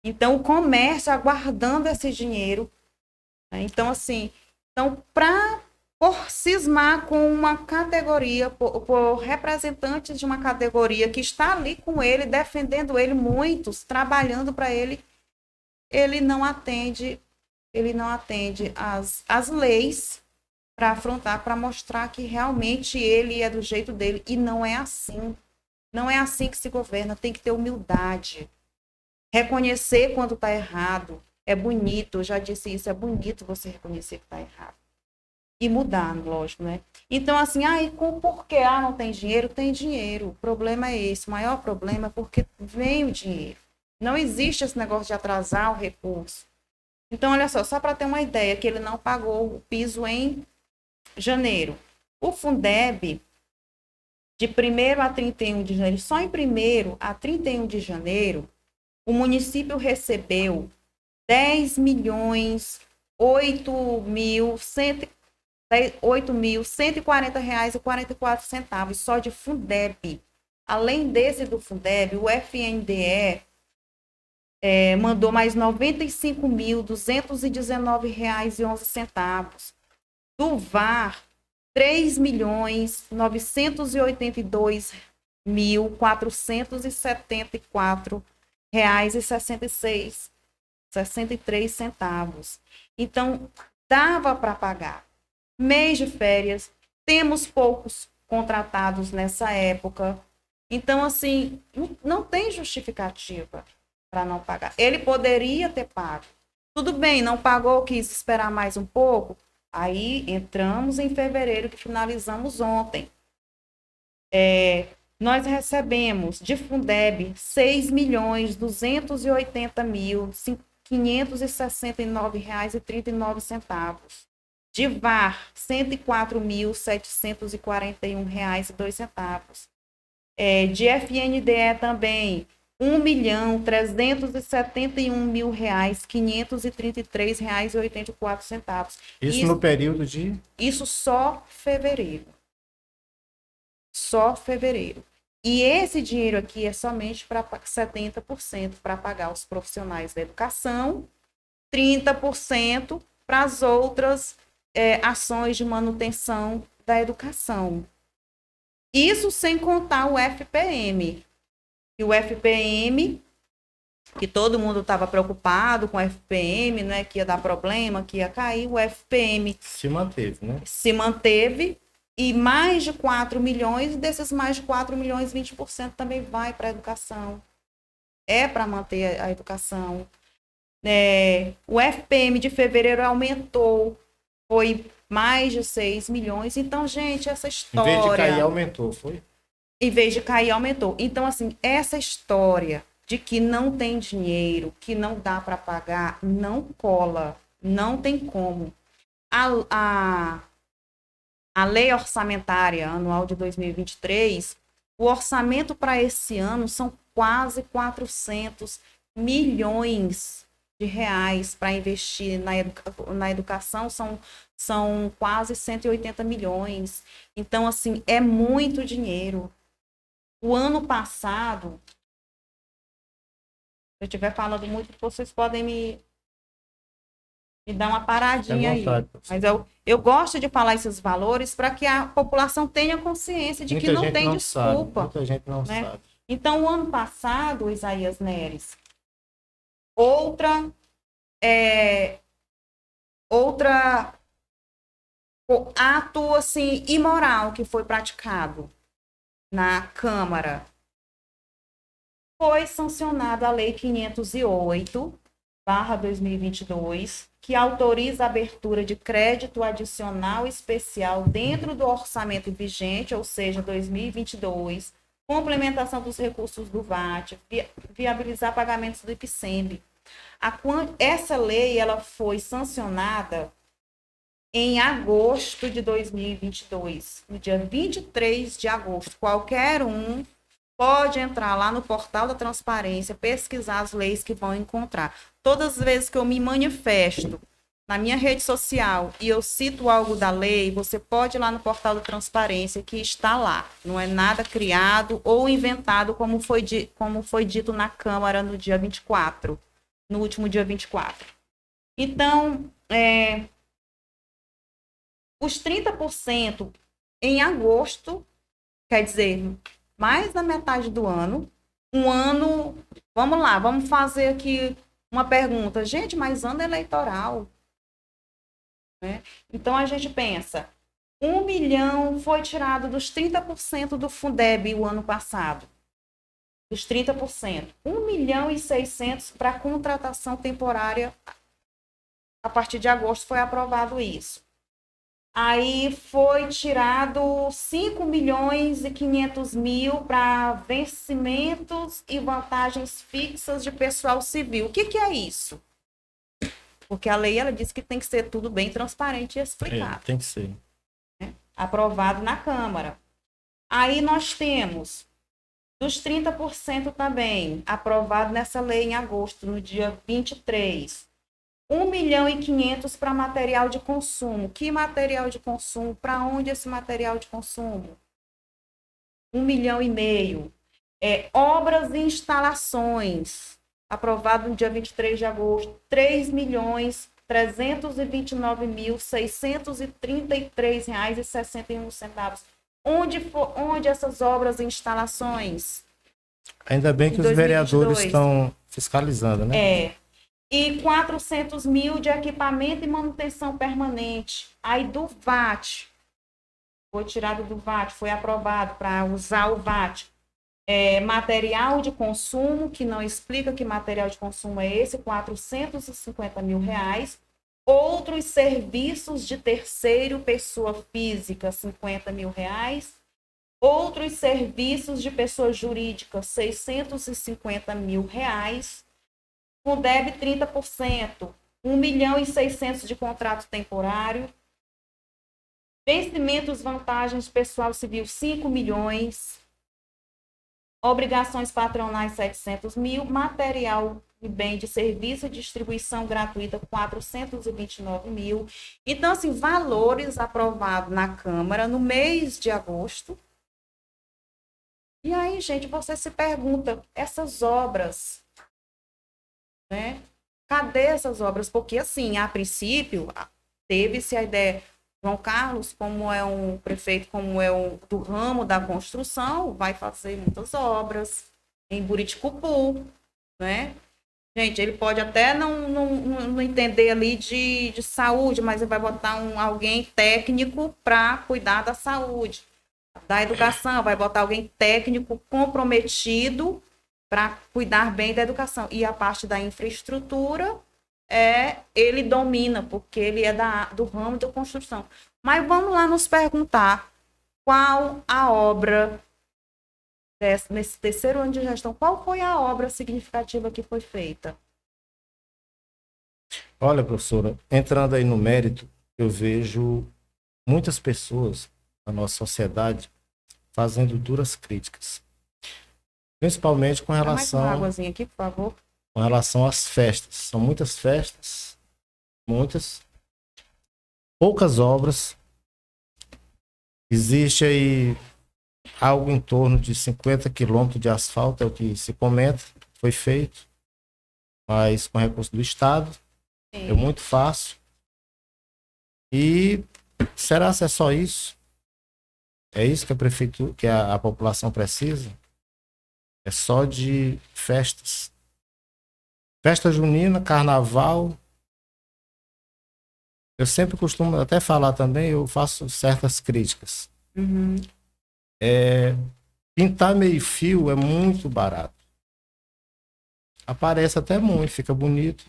Então, o comércio aguardando esse dinheiro. Né? Então, assim, por cismar com uma categoria, por representantes de uma categoria que está ali com ele, defendendo ele, muitos, trabalhando para ele, ele não atende as leis para afrontar, para mostrar que realmente ele é do jeito dele. E não é assim. Não é assim que se governa. Tem que ter humildade. Reconhecer quando está errado. É bonito, eu já disse isso, é bonito você reconhecer que está errado. E mudar, lógico, né? Então, assim, por que não tem dinheiro? Tem dinheiro. O problema é esse. O maior problema é porque vem o dinheiro. Não existe esse negócio de atrasar o recurso. Então, olha só para ter uma ideia, que ele não pagou o piso em janeiro. O Fundeb, de 1º a 31 de janeiro, só em 1º a 31 de janeiro, o município recebeu R$8.140,44 só de Fundeb. Além desse do Fundeb, o FNDE mandou mais R$95.219,11. Do VAR, R$3.982.474,63. Então, dava para pagar. Mês de férias, temos poucos contratados nessa época. Então, assim, não tem justificativa para não pagar. Ele poderia ter pago. Tudo bem, não pagou, quis esperar mais um pouco. Aí entramos em fevereiro, que finalizamos ontem. nós recebemos de Fundeb R$ 6.280.569,39. De VAR, R$ 104.741,02. De FNDE também, R$ 1.371.533,84. Isso no período de... Isso só fevereiro. Só fevereiro. E esse dinheiro aqui é somente para 70% para pagar os profissionais da educação, 30% para as outras ações de manutenção da educação. Isso sem contar o FPM. E o FPM, que todo mundo estava preocupado com o FPM, né, que ia dar problema, que ia cair, o FPM se manteve, né? Se manteve, e mais de 4 milhões, desses mais de 4 milhões, 20% também vai para a educação. É para manter a educação. O FPM de fevereiro aumentou, foi mais de 6 milhões. Então, gente, essa história... Em vez de cair, aumentou, foi? Em vez de cair, aumentou. Então, assim, essa história de que não tem dinheiro, que não dá para pagar, não cola, não tem como. A lei orçamentária anual de 2023, o orçamento para esse ano são quase 400 milhões de reais para investir na educação, são quase 180 milhões. Então, assim, é muito dinheiro. O ano passado, se eu estiver falando muito, vocês podem me dar uma paradinha aí. Mas eu gosto de falar esses valores para que a população tenha consciência de que não tem desculpa. Muita gente não sabe. Então, o ano passado, Isaías Neres, outra ato assim imoral que foi praticado na Câmara, foi sancionada a Lei 508/2022, que autoriza a abertura de crédito adicional especial dentro do orçamento vigente, ou seja, 2022, complementação dos recursos do VAT, viabilizar pagamentos do IPSEMB. Essa lei ela foi sancionada em agosto de 2022, no dia 23 de agosto. Qualquer um pode entrar lá no portal da transparência, pesquisar as leis que vão encontrar. Todas as vezes que eu me manifesto na minha rede social e eu cito algo da lei, você pode ir lá no portal da transparência, que está lá. Não é nada criado ou inventado, como foi dito na Câmara no dia 24, no último dia 24. Então, os 30% em agosto, quer dizer, mais da metade do ano, vamos lá, vamos fazer aqui uma pergunta. Gente, mas ano eleitoral, né? Então, a gente pensa, 1 milhão foi tirado dos 30% do Fundeb o ano passado. Dos 30%. 1.600.000 para contratação temporária. A partir de agosto foi aprovado isso. Aí foi tirado 5.500.000 para vencimentos e vantagens fixas de pessoal civil. O que é isso? Porque a lei ela diz que tem que ser tudo bem transparente e explicado. Tem que ser. Né? Aprovado na Câmara. Aí nós temos dos 30% também, aprovado nessa lei em agosto, no dia 23. 1.500.000 para material de consumo. Que material de consumo? Para onde esse material de consumo? 1,5 milhão. Obras e instalações. Aprovado no dia 23 de agosto. 3.329.633,61. Onde essas obras e instalações? Ainda bem que os vereadores estão fiscalizando, né? E 400.000 de equipamento e manutenção permanente. Aí do VAT, foi tirado do VAT, foi aprovado para usar o VAT. Material de consumo, que não explica que material de consumo é esse, 450 mil reais. Outros serviços de terceiro, pessoa física, 50 mil reais. Outros serviços de pessoa jurídica, R$ 650 mil, com DEB 30%, 1.600.000 de contrato temporário. Vencimentos, vantagens pessoal civil, 5 milhões. Obrigações patronais, 700 mil. Material de bem de serviço e distribuição gratuita, 429 mil. Então, assim, valores aprovados na Câmara no mês de agosto. E aí, gente, você se pergunta, essas obras, né? Cadê essas obras? Porque, assim, a princípio, teve-se a ideia, João Carlos, como é um prefeito, como é um do ramo da construção, vai fazer muitas obras em Buriticupu, né? Gente, ele pode até não entender ali de saúde, mas ele vai botar alguém técnico para cuidar da saúde, da educação, vai botar alguém técnico comprometido para cuidar bem da educação. E a parte da infraestrutura, ele domina, porque ele é do ramo da construção. Mas vamos lá nos perguntar qual a obra, nesse terceiro ano de gestão, qual foi a obra significativa que foi feita? Olha, professora, entrando aí no mérito, eu vejo muitas pessoas na nossa sociedade fazendo duras críticas, principalmente com Dá mais uma relação, águazinha aqui, por favor. com relação às festas. São muitas festas, muitas, poucas obras. Existe aí algo em torno de 50 quilômetros de asfalto, é o que se comenta, foi feito, mas com recurso do Estado, é muito fácil. E será que é só isso? É isso que a prefeitura, que a população precisa? É só de festas? Festa junina, carnaval. Eu sempre costumo até falar também, eu faço certas críticas. Uhum. Pintar meio fio é muito barato. Aparece até muito, fica bonito,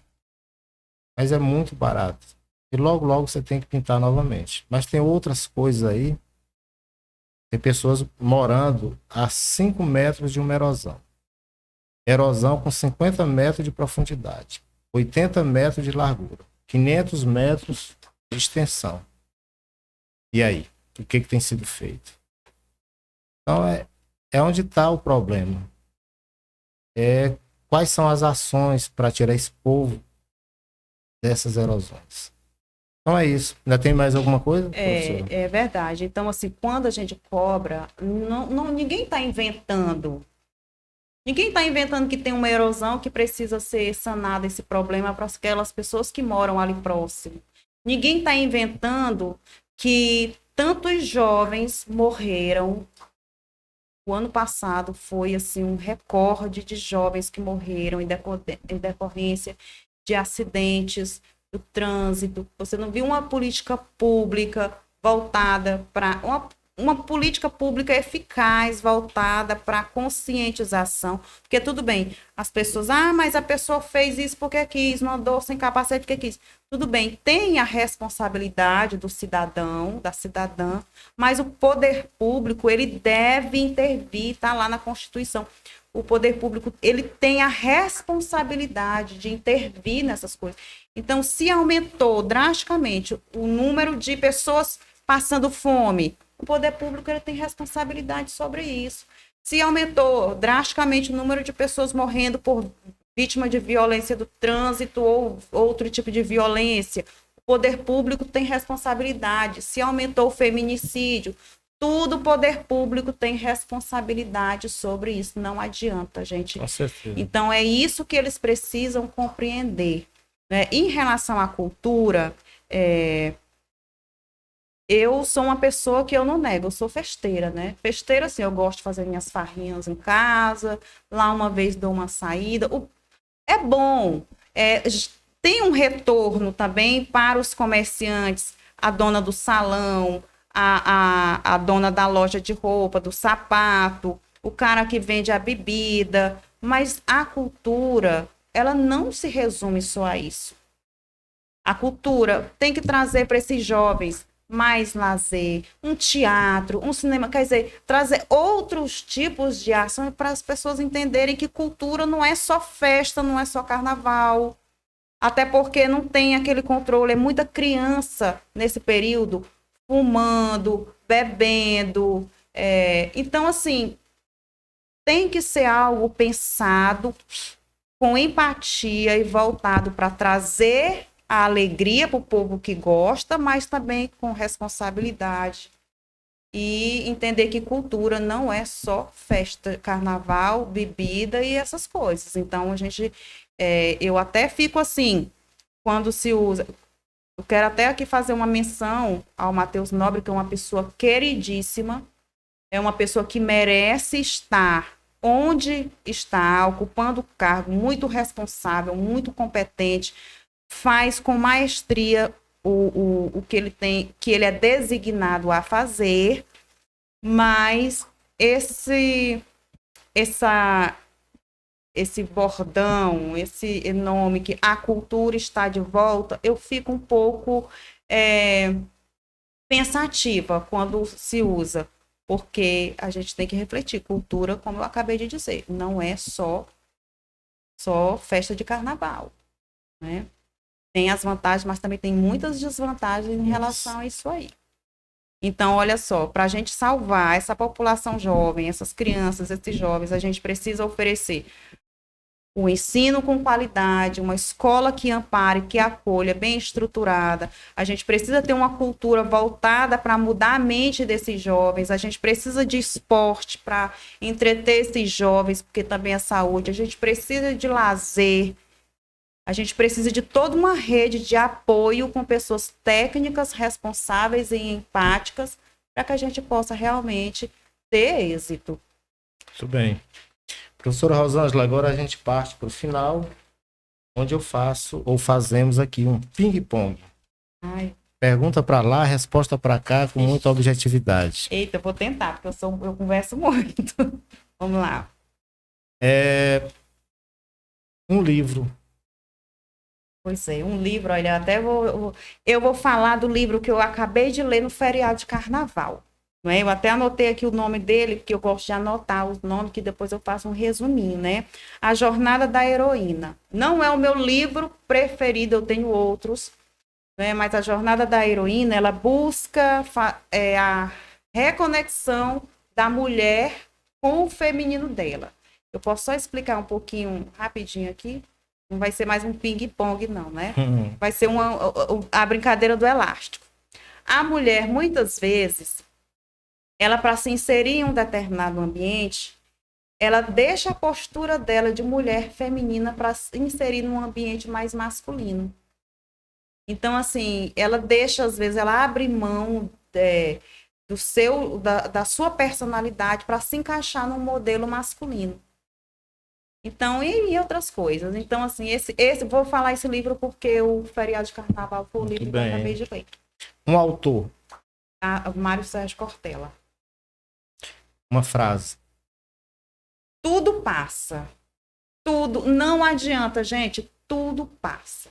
mas é muito barato. E logo, logo você tem que pintar novamente. Mas tem outras coisas aí. Tem pessoas morando a 5 metros de uma erosão. Erosão com 50 metros de profundidade, 80 metros de largura, 500 metros de extensão. E aí? O que tem sido feito? Então, é onde está o problema. Quais são as ações para tirar esse povo dessas erosões? Então é isso. Ainda tem mais alguma coisa, professora? É verdade. Então, assim, quando a gente cobra, ninguém está inventando. Ninguém está inventando que tem uma erosão que precisa ser sanada esse problema para aquelas pessoas que moram ali próximo. Ninguém está inventando que tantos jovens morreram. O ano passado foi assim um recorde de jovens que morreram em decorrência de acidentes do trânsito. Você não viu uma política pública voltada para uma política pública eficaz, voltada para a conscientização. Porque tudo bem, as pessoas, mas a pessoa fez isso porque quis, não andou sem capacete porque quis. Tudo bem, tem a responsabilidade do cidadão, da cidadã, mas o poder público, ele deve intervir, está lá na Constituição. O poder público, ele tem a responsabilidade de intervir nessas coisas. Então, se aumentou drasticamente o número de pessoas passando fome, o poder público ele tem responsabilidade sobre isso. Se aumentou drasticamente o número de pessoas morrendo por vítima de violência do trânsito ou outro tipo de violência, o poder público tem responsabilidade. Se aumentou o feminicídio, tudo o poder público tem responsabilidade sobre isso. Não adianta, gente. Com certeza. Então, é isso que eles precisam compreender. Né? Em relação à cultura, eu sou uma pessoa que eu não nego, eu sou festeira, né? Festeira, assim, eu gosto de fazer minhas farrinhas em casa, lá uma vez dou uma saída. É bom, tem um retorno também para os comerciantes, a dona do salão, a dona da loja de roupa, do sapato, o cara que vende a bebida, mas a cultura, ela não se resume só a isso. A cultura tem que trazer para esses jovens mais lazer, um teatro, um cinema, quer dizer, trazer outros tipos de ação para as pessoas entenderem que cultura não é só festa, não é só carnaval. Até porque não tem aquele controle, é muita criança nesse período fumando, bebendo. Então, assim, tem que ser algo pensado com empatia e voltado para trazer a alegria para o povo que gosta, mas também com responsabilidade. E entender que cultura não é só festa, carnaval, bebida e essas coisas. Então, eu até fico assim, quando se usa. Eu quero até aqui fazer uma menção ao Matheus Nobre, que é uma pessoa queridíssima, é uma pessoa que merece estar onde está, ocupando cargo, muito responsável, muito competente, faz com maestria o que ele tem, que ele é designado a fazer, mas esse bordão, esse nome que a cultura está de volta, eu fico um pouco pensativa quando se usa, porque a gente tem que refletir. Cultura, como eu acabei de dizer, não é só festa de carnaval, né? Tem as vantagens, mas também tem muitas desvantagens em relação a isso aí. Então, olha só, para a gente salvar essa população jovem, essas crianças, esses jovens, a gente precisa oferecer o ensino com qualidade, uma escola que ampare, que acolha, bem estruturada. A gente precisa ter uma cultura voltada para mudar a mente desses jovens. A gente precisa de esporte para entreter esses jovens, porque também é saúde. A gente precisa de lazer. A gente precisa de toda uma rede de apoio com pessoas técnicas, responsáveis e empáticas para que a gente possa realmente ter êxito. Muito bem. Professora Rosângela, agora a gente parte para o final, onde eu faço ou fazemos aqui um ping-pong. Pergunta para lá, resposta para cá, com muita objetividade. Eita, eu vou tentar, porque eu converso muito. Vamos lá. Um livro. Pois é, um livro, olha, eu vou falar do livro que eu acabei de ler no feriado de carnaval. Né? Eu até anotei aqui o nome dele, porque eu gosto de anotar os nomes, que depois eu faço um resuminho, né? A Jornada da Heroína. Não é o meu livro preferido, eu tenho outros, né? Mas a Jornada da Heroína, ela busca a reconexão da mulher com o feminino dela. Eu posso só explicar um pouquinho rapidinho aqui? Não vai ser mais um ping-pong, não, né? Vai ser a brincadeira do elástico. A mulher, muitas vezes, ela, para se inserir em um determinado ambiente, ela deixa a postura dela de mulher feminina para se inserir num ambiente mais masculino. Então, assim, ela deixa, às vezes, ela abre mão da sua personalidade para se encaixar num modelo masculino. Então, e outras coisas. Então, assim, vou falar esse livro porque o feriado de carnaval foi o livro que eu acabei de ler. Um autor. Mário Sérgio Cortella. Uma frase. Tudo passa. Tudo. Não adianta, gente. Tudo passa.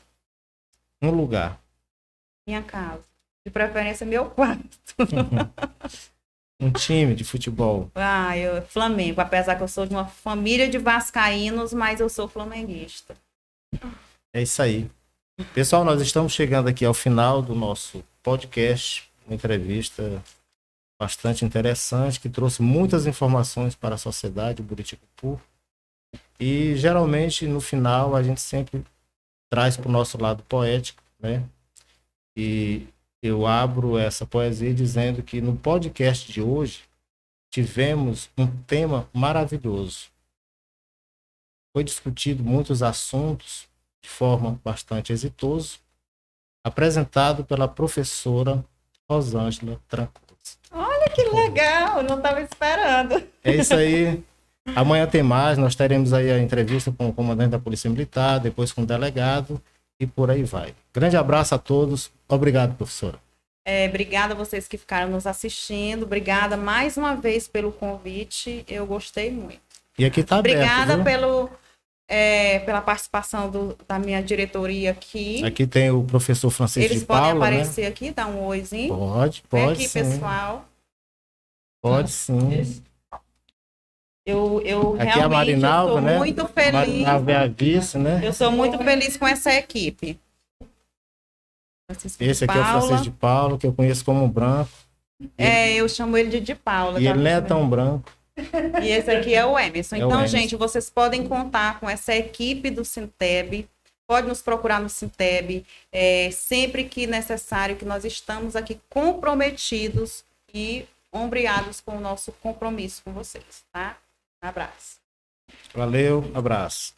Um lugar. Minha casa. De preferência, meu quarto. Um time de futebol. Flamengo. Apesar que eu sou de uma família de vascaínos, mas eu sou flamenguista. É isso aí. Pessoal, nós estamos chegando aqui ao final do nosso podcast. Uma entrevista bastante interessante, que trouxe muitas informações para a sociedade, o Buriticupu. E, geralmente, no final, a gente sempre traz para o nosso lado poético, né? E eu abro essa poesia dizendo que no podcast de hoje tivemos um tema maravilhoso. Foi discutido muitos assuntos de forma bastante exitosa, apresentado pela professora Rosângela Trancoso. Olha que legal, eu não estava esperando. É isso aí. Amanhã tem mais, nós teremos aí a entrevista com o comandante da Polícia Militar, depois com o delegado e por aí vai. Grande abraço a todos. Obrigado, professora. Obrigada a vocês que ficaram nos assistindo. Obrigada mais uma vez pelo convite. Eu gostei muito. E aqui está aberto. Obrigada viu? pela participação da minha diretoria aqui. Aqui tem o professor Francisco Eles de Paula, podem aparecer né? aqui, dar um oizinho. Pode Vem aqui, sim. pessoal. Pode sim. Eu Aqui é a realmente Marinalva, estou né? muito feliz. Marinalva é a vice, né? Eu sou muito feliz com essa equipe. Francisco Esse de aqui é o Paula. Francisco de Paula, que eu conheço como branco. Eu chamo ele de Paula. E tá? ele não é tão branco. E esse aqui é o Emerson. É o Então, Emerson. gente, vocês podem contar com essa equipe do Sinteb. Pode nos procurar no Sinteb, sempre que necessário, que nós estamos aqui comprometidos e ombreados com o nosso compromisso com vocês, tá? Um abraço. Valeu, abraço.